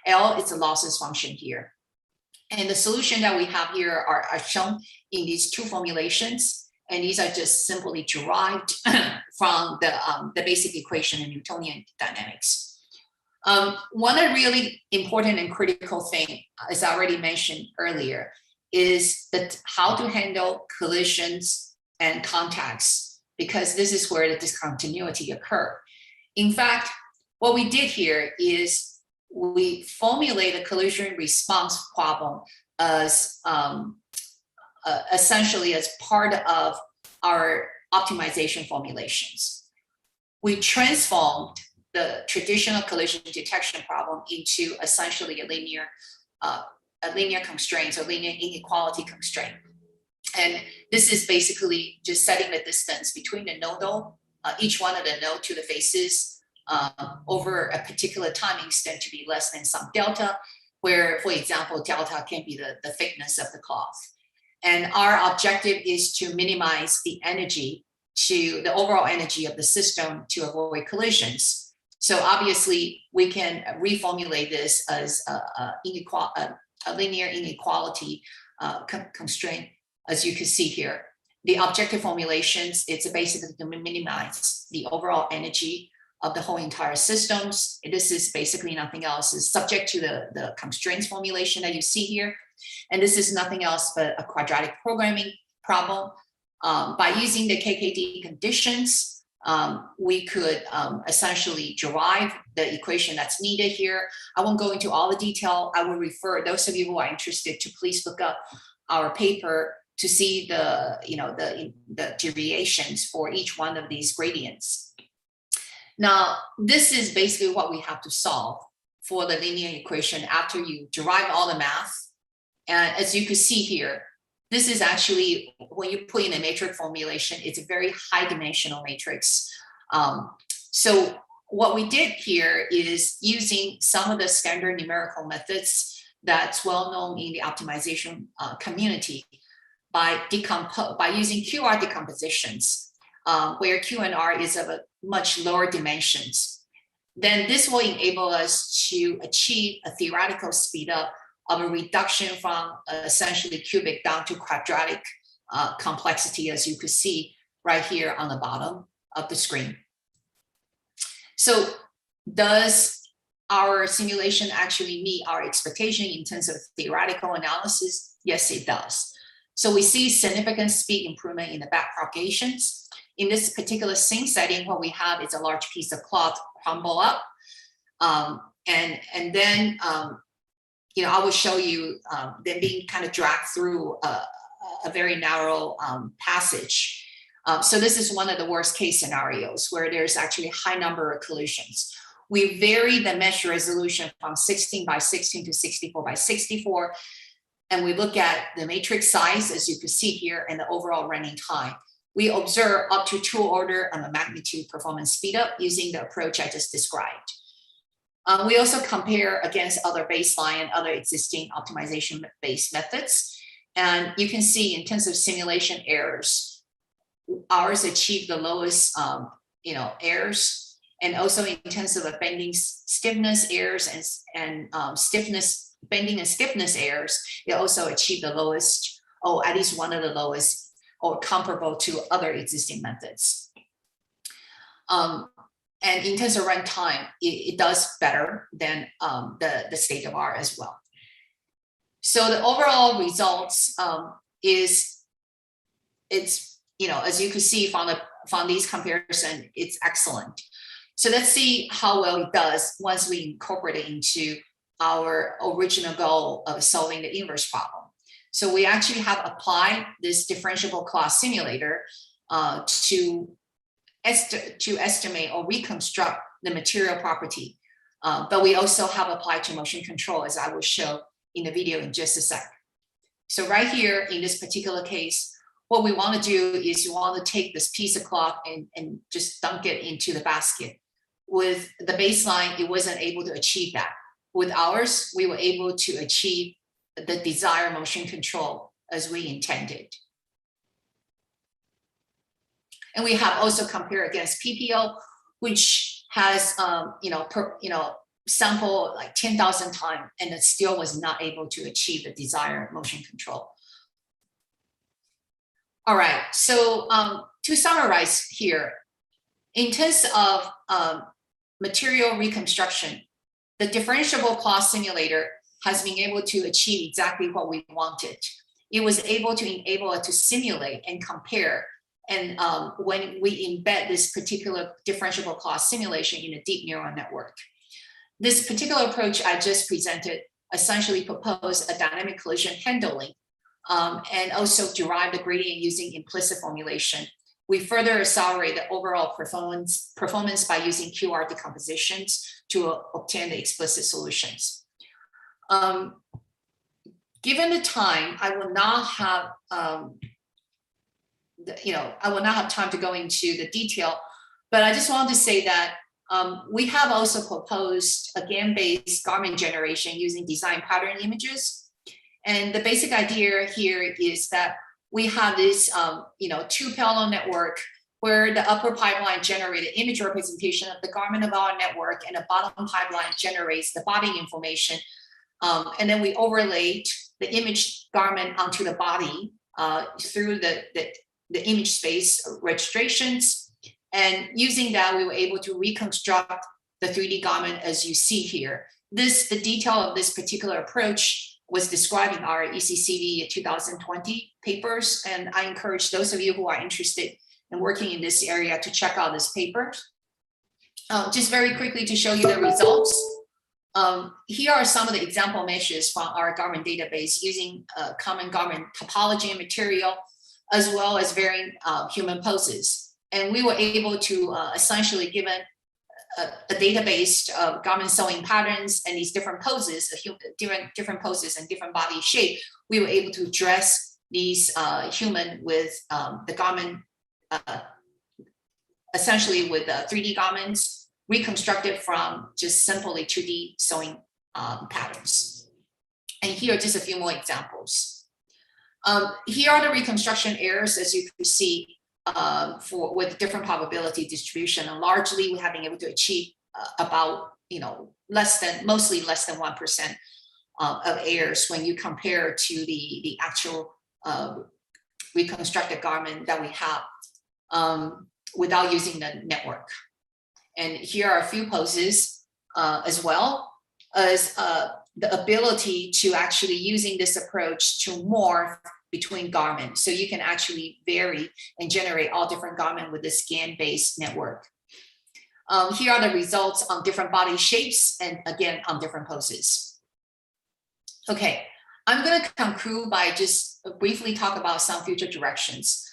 L is the losses function here. And the solution that we have here are shown in these two formulations. And these are just simply derived from the basic equation in Newtonian dynamics. One of the really important and critical thing, as I already mentioned earlier, is that how to handle collisions and contacts, because this is where the discontinuity occur. In fact, what we did here is we formulate a collision response problem as essentially as part of our optimization formulations. We transformed the traditional collision detection problem into essentially a linear constraint or linear inequality constraint. And this is basically just setting the distance between the nodal, each one of the node to the faces over a particular time instant to be less than some delta, where, for example, delta can be the thickness of the cloth. And our objective is to minimize the energy to the overall energy of the system to avoid collisions. So obviously we can reformulate this as a linear inequality constraint, as you can see here. The objective formulations, it's basically to minimize the overall energy of the whole entire systems. This is basically nothing else, is subject to the constraints formulation that you see here. And this is nothing else but a quadratic programming problem. By using the KKD conditions, we could essentially derive the equation that's needed here. I won't go into all the detail. I will refer those of you who are interested to please look up our paper to see the deviations for each one of these gradients. Now, this is basically what we have to solve for the linear equation after you derive all the math. And as you can see here, this is actually, when you put in a matrix formulation, it's a very high dimensional matrix. So what we did here is using some of the standard numerical methods that's well known in the optimization community by using QR decompositions, where Q and R is of a much lower dimensions. Then this will enable us to achieve a theoretical speed up of a reduction from essentially cubic down to quadratic complexity, as you could see right here on the bottom of the screen. So does our simulation actually meet our expectation in terms of theoretical analysis? Yes, it does. So we see significant speed improvement in the back propagations. In this particular scene setting, what we have is a large piece of cloth crumble up. And then I will show you them being kind of dragged through a very narrow passage. So this is one of the worst case scenarios where there's actually a high number of collisions. We vary the mesh resolution from 16 by 16 to 64 by 64. And we look at the matrix size, as you can see here, and the overall running time. We observe up to 2 order of a magnitude performance speed up using the approach I just described. We also compare against other baseline and other existing optimization-based methods. And you can see in terms of simulation errors, ours achieve the lowest errors. And also in terms of the bending stiffness errors and bending and stiffness errors, they also achieve the lowest, or at least one of the lowest, or comparable to other existing methods. And in terms of runtime, it does better than the state of art as well. So the overall results as you can see from these comparisons, it's excellent. So let's see how well it does once we incorporate it into our original goal of solving the inverse problem. So we actually have applied this differentiable class simulator to estimate or reconstruct the material property. But we also have applied to motion control, as I will show in the video in just a sec. So right here in this particular case, what we want to do is we want to take this piece of cloth and just dunk it into the basket. With the baseline, it wasn't able to achieve that. With ours, we were able to achieve the desired motion control as we intended. And we have also compared against PPO, which has sample like 10,000 times, and it still was not able to achieve the desired motion control. All right, so to summarize here, in terms of material reconstruction, the differentiable class simulator has been able to achieve exactly what we wanted. It was able to enable it to simulate and compare. And when we embed this particular differentiable class simulation in a deep neural network, this particular approach I just presented essentially proposed a dynamic collision handling and also derive the gradient using implicit formulation. We further accelerate the overall performance by using QR decompositions to obtain the explicit solutions. Given the time, I will not have time to go into the detail, but I just wanted to say that we have also proposed a GAN-based garment generation using design pattern images. And the basic idea here is that we have this, 2 parallel network where the upper pipeline generated image representation of the garment of our network, and the bottom pipeline generates the body information. And then we overlaid the image garment onto the body through the image space registrations. And using that, we were able to reconstruct the 3D garment as you see here. The detail of this particular approach was describing our ECCV 2020 papers. And I encourage those of you who are interested in working in this area to check out this paper. Just very quickly to show you the results. Here are some of the example meshes from our garment database using common garment topology and material, as well as varying human poses. And we were able to essentially, given a database of garment sewing patterns and these different poses, different poses and different body shape, we were able to dress these human with the garment, essentially with 3D garments reconstructed from just simply 2D sewing patterns. And here are just a few more examples. Here are the reconstruction errors, as you can see, with different probability distribution, and largely we have been able to achieve about mostly less than 1% of errors when you compare to the actual reconstructed garment that we have without using the network. And here are a few poses as well as the ability to actually using this approach to morph between garments. So you can actually vary and generate all different garments with this scan-based network. Here are the results on different body shapes and again, on different poses. Okay, I'm gonna conclude by just briefly talk about some future directions.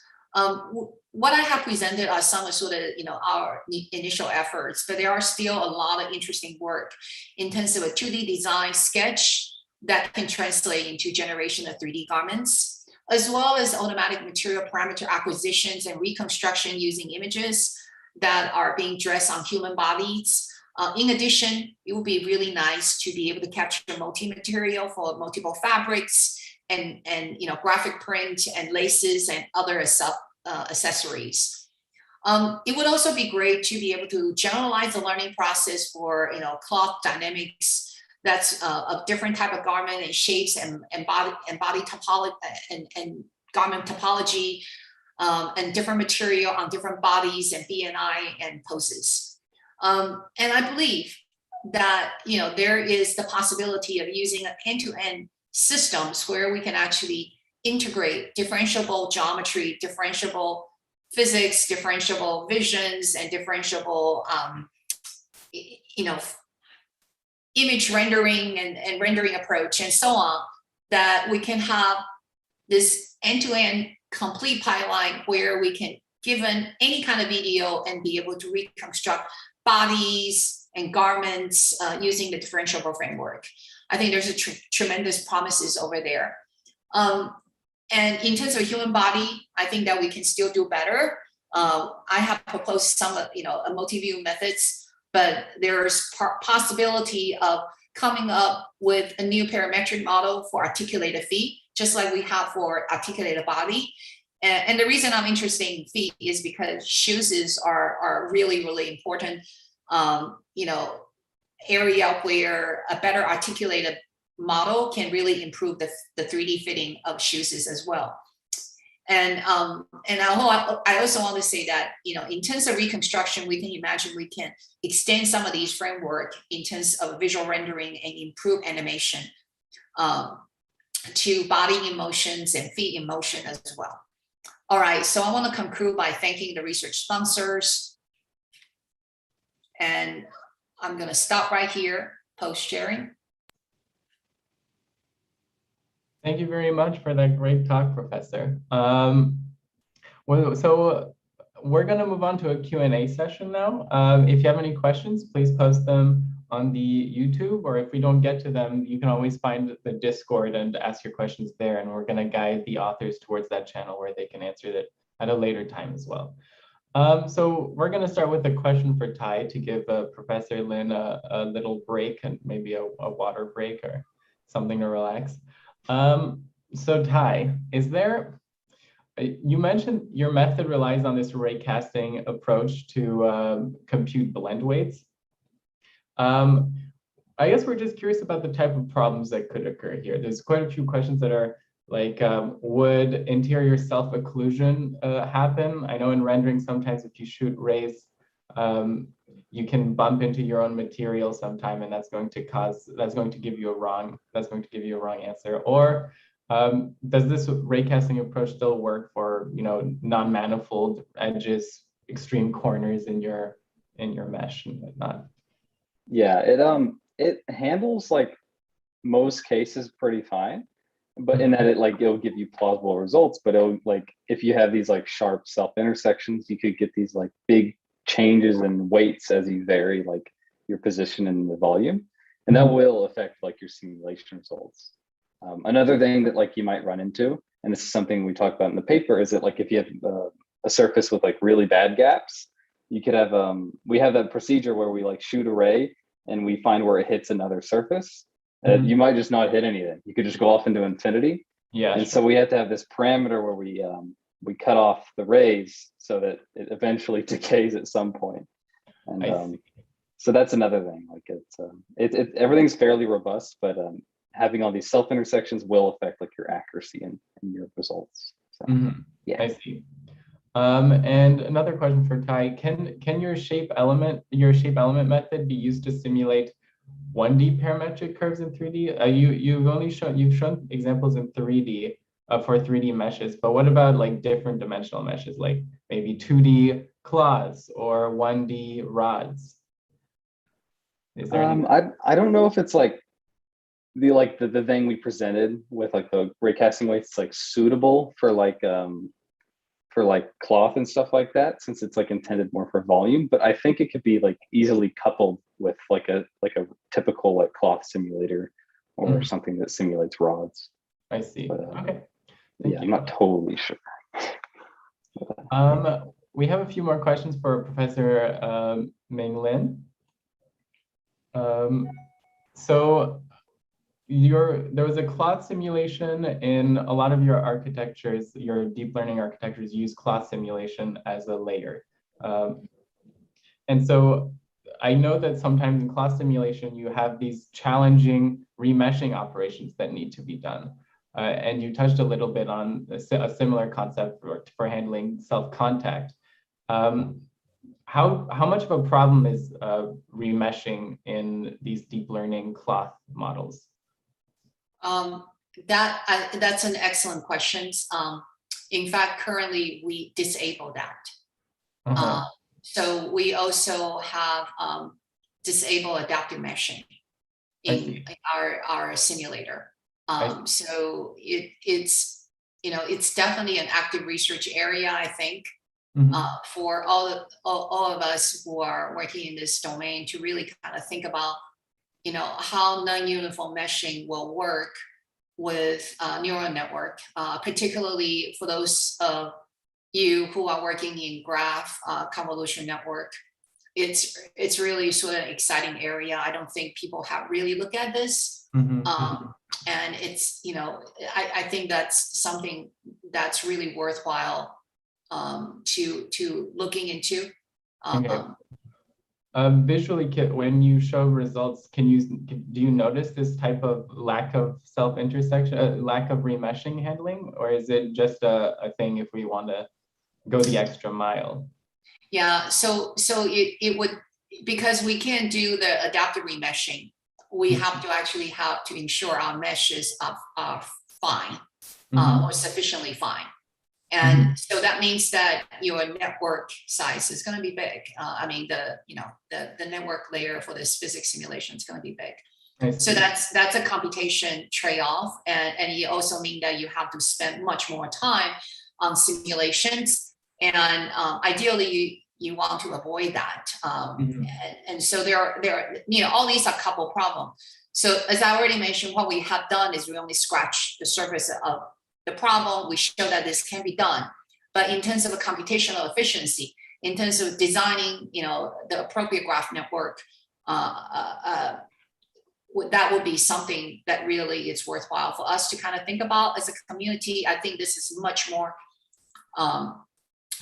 What I have presented are some of sort of, our initial efforts, but there are still a lot of interesting work in terms of a 2D design sketch that can translate into generation of 3D garments, as well as automatic material parameter acquisitions and reconstruction using images that are being dressed on human bodies. In addition, it would be really nice to be able to capture multi-material for multiple fabrics and graphic print and laces and other accessories. It would also be great to be able to generalize the learning process for cloth dynamics that's of different type of garment and shapes and body topology and garment topology and different material on different bodies and BNI and poses. And I believe that there is the possibility of using end-to-end systems where we can actually integrate differentiable geometry, differentiable physics, differentiable visions, and differentiable image rendering and rendering approach and so on, that we can have this end-to-end complete pipeline where we can, given any kind of video, and be able to reconstruct bodies and garments using the differentiable framework. I think there's tremendous promises over there. And in terms of human body, I think that we can still do better. I have proposed some multi-view methods, but there's possibility of coming up with a new parametric model for articulated feet, just like we have for articulated body. And the reason I'm interested in feet is because shoes are really, really important, area where a better articulated model can really improve the 3D fitting of shoes as well. And I also want to say that, in terms of reconstruction, we can imagine we can extend some of these framework in terms of visual rendering and improve animation to body emotions and feet emotion as well. All right, so I want to conclude by thanking the research sponsors. And I'm going to stop right here, post sharing. Thank you very much for that great talk, Professor. So we're going to move on to a Q&A session now. If you have any questions, please post them on the YouTube, or if we don't get to them, you can always find the Discord and ask your questions there, and we're going to guide the authors towards that channel where they can answer it at a later time as well. So we're going to start with a question for Ty to give Professor Lin a little break and maybe a water break or something to relax. So Ty, you mentioned your method relies on this raycasting approach to compute blend weights. I guess we're just curious about the type of problems that could occur here. There's quite a few questions that are like, would interior self-occlusion happen? I know in rendering, sometimes if you shoot rays, you can bump into your own material sometime, and that's going to give you a wrong answer. Or does this raycasting approach still work for, you know, non-manifold edges, extreme corners in your mesh and whatnot? Yeah, it handles like most cases pretty fine, but in that it'll give you plausible results, but it'll, like, if you have these like sharp self intersections, you could get these like big changes in weights as you vary like your position in the volume, and that will affect like your simulation results. Another thing that like you might run into, and this is something we talk about in the paper, is that like if you have a surface with like really bad gaps, you could have we have that procedure where we like shoot a ray and we find where it hits another surface. You might just not hit anything. You could just go off into infinity. Yeah. And so we have to have this parameter where we cut off the rays so that it eventually decays at some point. And so that's another thing. Like everything's fairly robust, but having all these self intersections will affect like your accuracy and your results. So yeah. I see. And another question for Ty: Can your shape element method be used to simulate 1D parametric curves in 3D? You've shown examples in 3D for 3D meshes, but what about like different dimensional meshes, like maybe 2D cloths or 1D rods? Is there I don't know if it's like the thing we presented with like the raycasting weights like suitable for like cloth and stuff like that, since it's like intended more for volume, but I think it could be like easily coupled with like a typical like cloth simulator or something that simulates rods. I see. But, okay. Yeah, I'm not totally sure. We have a few more questions for Professor Ming Lin. So there was a cloth simulation in a lot of your architectures. Your deep learning architectures use cloth simulation as a layer. And so I know that sometimes in cloth simulation, you have these challenging remeshing operations that need to be done. And you touched a little bit on a similar concept for handling self-contact. How much of a problem is remeshing in these deep learning cloth models? That's an excellent question. In fact, currently we disable that. So we also have disable adaptive meshing in our simulator. So it's definitely an active research area, I think, for all of us who are working in this domain, to really kind of think about, how non-uniform meshing will work with neural network, particularly for those of you who are working in graph convolution network. It's really sort of an exciting area. I don't think people have really looked at this. And it's, I think that's something that's really worthwhile to looking into. Visually, when you show results, do you notice this type of lack of self-intersection, lack of remeshing handling, or is it just a thing if we want to go the extra mile? Yeah, so it would, because we can't do the adaptive remeshing, we have to ensure our meshes are fine, or sufficiently fine. And so that means that your network size is going to be big. I mean, the network layer for this physics simulation is going to be big. So that's a computation trade-off, and it also means that you have to spend much more time on simulations. And ideally, you want to avoid that. And so there are all these are couple problems. So as I already mentioned, what we have done is we only scratch the surface of the problem. We show that this can be done, but in terms of a computational efficiency, in terms of designing, the appropriate graph network, that would be something that really is worthwhile for us to kind of think about as a community. I think this is much more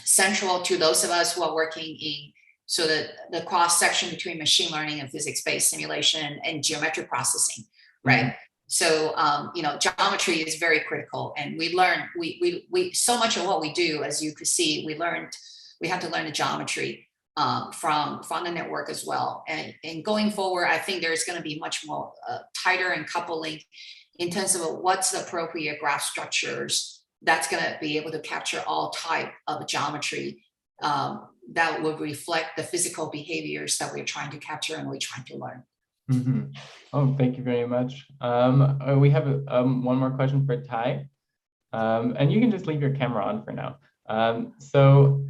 central to those of us who are working in sort of the cross section between machine learning and physics-based simulation and geometric processing, right? So, geometry is very critical, and we learn, we so much of what we do, as you could see, we have to learn the geometry. from the network as well. And going forward, I think there's going to be much more tighter coupling in terms of what's the appropriate graph structures that's going to be able to capture all type of geometry that would reflect the physical behaviors that we're trying to capture and we're trying to learn. Mm-hmm. Oh, thank you very much. We have one more question for Ty. And you can just leave your camera on for now. So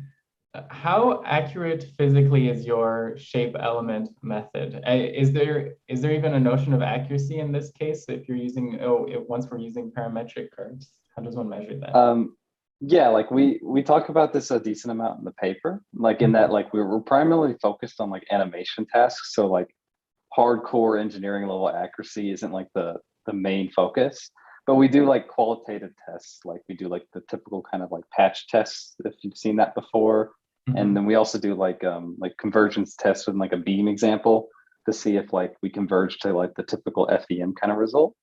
how accurate physically is your shape element method? Is there even a notion of accuracy in this case if you're using, once we're using parametric curves? How does one measure that? Yeah, like we talk about this a decent amount in the paper, like in that like we're primarily focused on like animation tasks. So like hardcore engineering level accuracy isn't like the main focus, but we do like qualitative tests. Like we do like the typical kind of like patch tests, if you've seen that before. And then we also do like convergence tests with like a beam example to see if like we converge to like the typical FEM kind of result.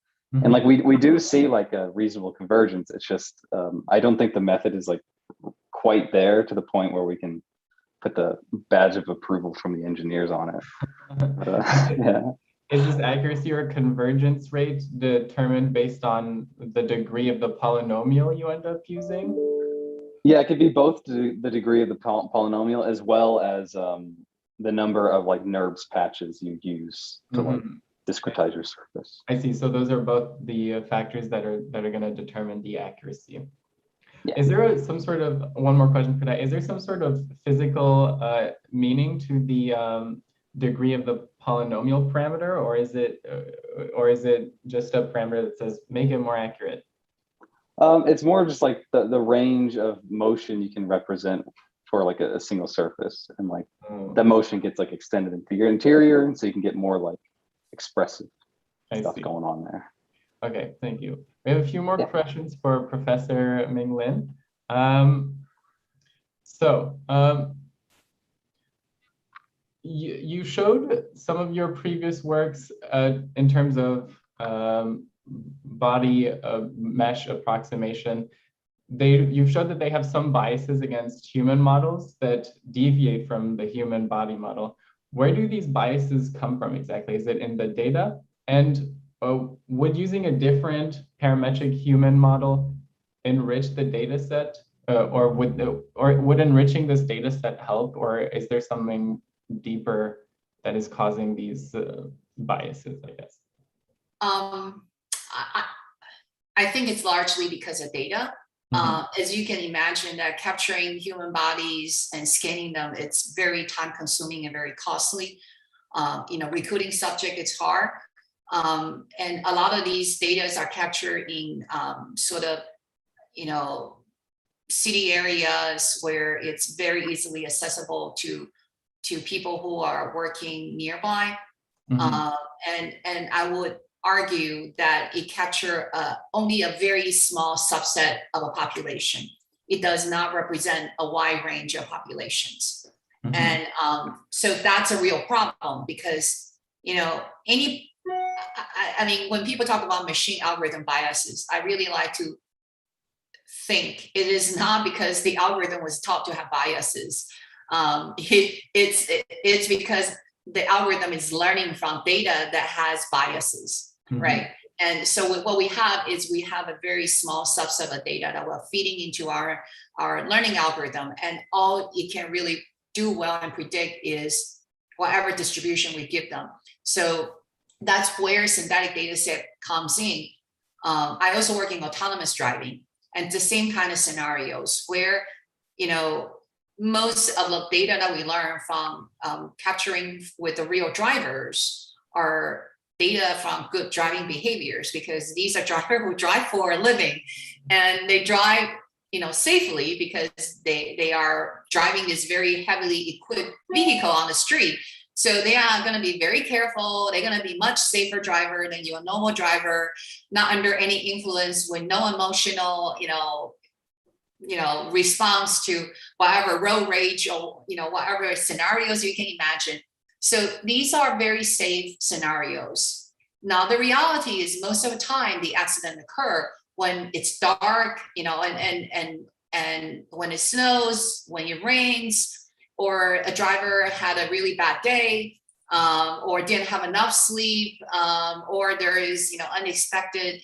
And like we do see like a reasonable convergence. It's just I don't think the method is like quite there to the point where we can put the badge of approval from the engineers on it. But, yeah. Is this accuracy or convergence rate determined based on the degree of the polynomial you end up using? Yeah, it could be both the degree of the polynomial as well as the number of like NURBS patches you use to like discretize your surface. I see. So those are both the factors that are going to determine the accuracy. Yeah. Is there some sort of, one more question for that, is there some sort of physical meaning to the degree of the polynomial parameter, or is it just a parameter that says make it more accurate? It's more just like the range of motion you can represent for like a single surface, and like that motion gets like extended into your interior, and so you can get more like expressive stuff going on there. Okay, thank you. We have a few more questions for Professor Ming Lin. You showed some of your previous works in terms of body mesh approximation. You've showed that they have some biases against human models that deviate from the human body model. Where do these biases come from exactly? Is it in the data? And would using a different parametric human model enrich the data set? Or would enriching this data set help? Or is there something deeper that is causing these biases, I guess? I think it's largely because of data. As you can imagine, that capturing human bodies and scanning them, it's very time consuming and very costly. Recruiting subject is hard. And a lot of these data are captured in sort of, city areas where it's very easily accessible to people who are working nearby. And I would argue that it captures only a very small subset of a population. It does not represent a wide range of populations. And so that's a real problem because, when people talk about machine algorithm biases, I really like to think it is not because the algorithm was taught to have biases. It's because the algorithm is learning from data that has biases, right? And so what we have is we have a very small subset of data that we're feeding into our learning algorithm, and all it can really do well and predict is whatever distribution we give them. So that's where synthetic data set comes in. I also work in autonomous driving, and the same kind of scenarios where, most of the data that we learn from capturing with the real drivers are data from good driving behaviors, because these are drivers who drive for a living, and they drive, safely because they are driving this very heavily equipped vehicle on the street. So they are going to be very careful. They're going to be much safer driver than your normal driver, not under any influence, with no emotional, response to whatever road rage or, whatever scenarios you can imagine. So these are very safe scenarios. Now, the reality is most of the time the accident occur when it's dark, and when it snows, when it rains, or a driver had a really bad day, or didn't have enough sleep, or there is, unexpected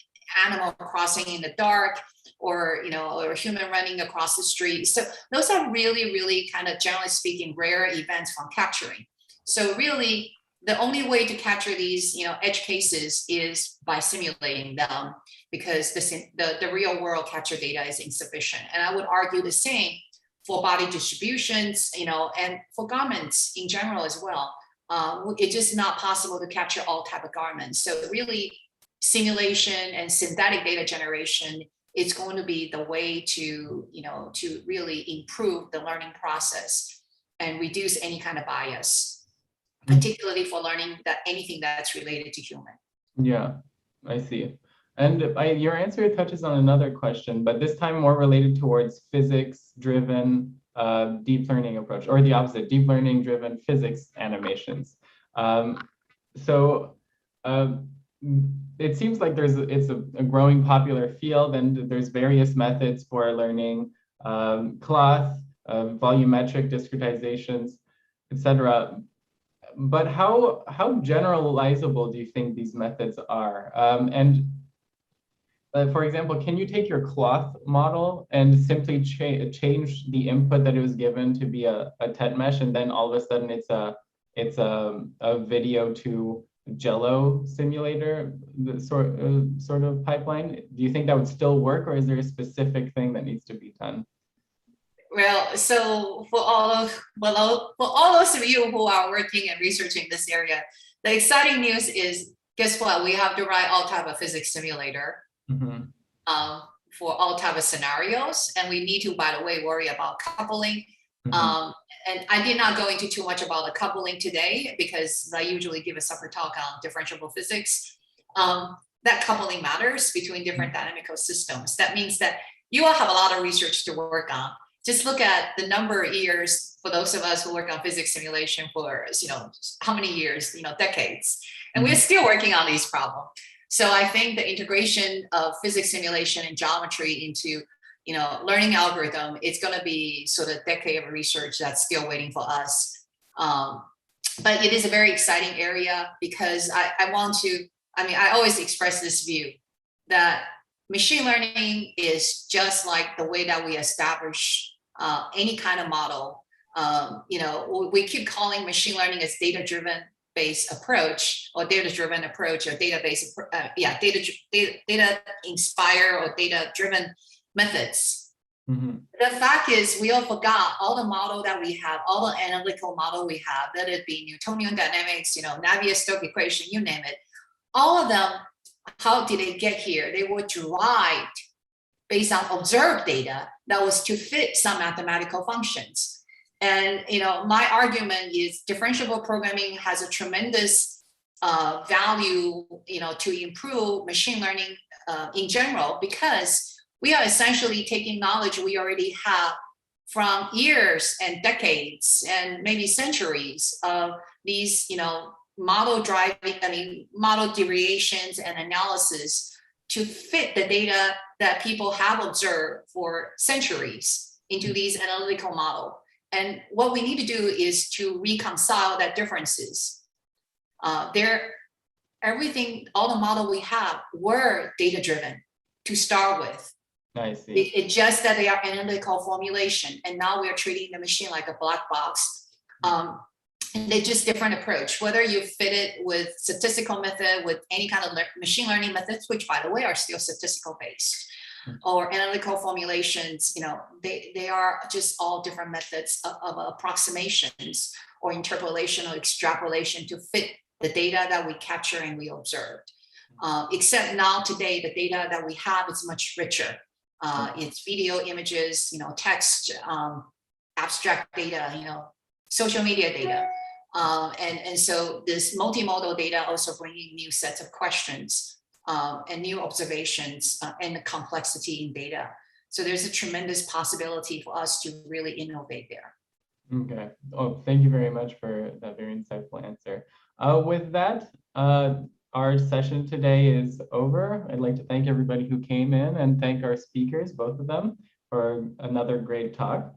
animal crossing in the dark, or or human running across the street. So those are really, really kind of, generally speaking, rare events from capturing. So really, the only way to capture these, edge cases is by simulating them, because the real world capture data is insufficient. And I would argue the same for body distributions, and for garments in general as well. It's just not possible to capture all type of garments. So really, simulation and synthetic data generation is going to be the way to, to really improve the learning process and reduce any kind of bias, particularly for learning anything that's related to human. Yeah, I see. And your answer touches on another question, but this time more related towards physics-driven deep learning approach, or the opposite, deep learning-driven physics animations. It seems like it's a growing popular field, and there's various methods for learning cloth, volumetric discretizations, etc. But how generalizable do you think these methods are? For example, can you take your cloth model and simply change the input that it was given to be a TET mesh, and then all of a sudden it's a video to Jello simulator sort of pipeline? Do you think that would still work, or is there a specific thing that needs to be done? Well, so for all those of you who are working and researching this area, the exciting news is, guess what? We have to write all type of physics simulator for all type of scenarios, and we need to, by the way, worry about coupling. And I did not go into too much about the coupling today, because I usually give a separate talk on differentiable physics. That coupling matters between different dynamical systems. That means that you will have a lot of research to work on. Just look at the number of years for those of us who work on physics simulation for, how many years, decades. And we're still working on these problems. So I think the integration of physics simulation and geometry into, learning algorithm, it's going to be sort of a decade of research that's still waiting for us. But it is a very exciting area, because I always express this view that machine learning is just like the way that we establish any kind of model. We keep calling machine learning as data-driven based approach, or data-driven approach, or database, data inspired or data-driven methods. The fact is, we all forgot all the model that we have, all the analytical model we have, let it be Newtonian dynamics, Navier-Stokes equation, you name it. All of them, how did they get here? They were derived based on observed data that was to fit some mathematical functions. And my argument is differentiable programming has a tremendous value, to improve machine learning in general, because we are essentially taking knowledge we already have from years and decades and maybe centuries of these, model deviations and analysis to fit the data that people have observed for centuries into these analytical model. And what we need to do is to reconcile that differences. Everything, all the model we have were data-driven to start with. I see. It's just that they are analytical formulation, and now we're treating the machine like a black box. And they're just different approach, whether you fit it with statistical method, with any kind of machine learning methods, which by the way are still statistical based, or analytical formulations, they are just all different methods of approximations or interpolation or extrapolation to fit the data that we capture and we observed. Except now today, the data that we have is much richer. It's video, images, text, abstract data, social media data. And so this multimodal data also bringing new sets of questions and new observations and the complexity in data. So there's a tremendous possibility for us to really innovate there. Okay. Oh, thank you very much for that very insightful answer. With that, our session today is over. I'd like to thank everybody who came in and thank our speakers, both of them, for another great talk.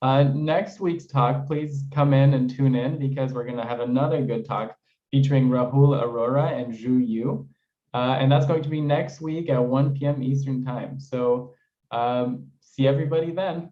Next week's talk, please come in and tune in because we're going to have another good talk featuring Rahul Arora and Zhu Yu. And that's going to be next week at 1 p.m. Eastern Time. So see everybody then.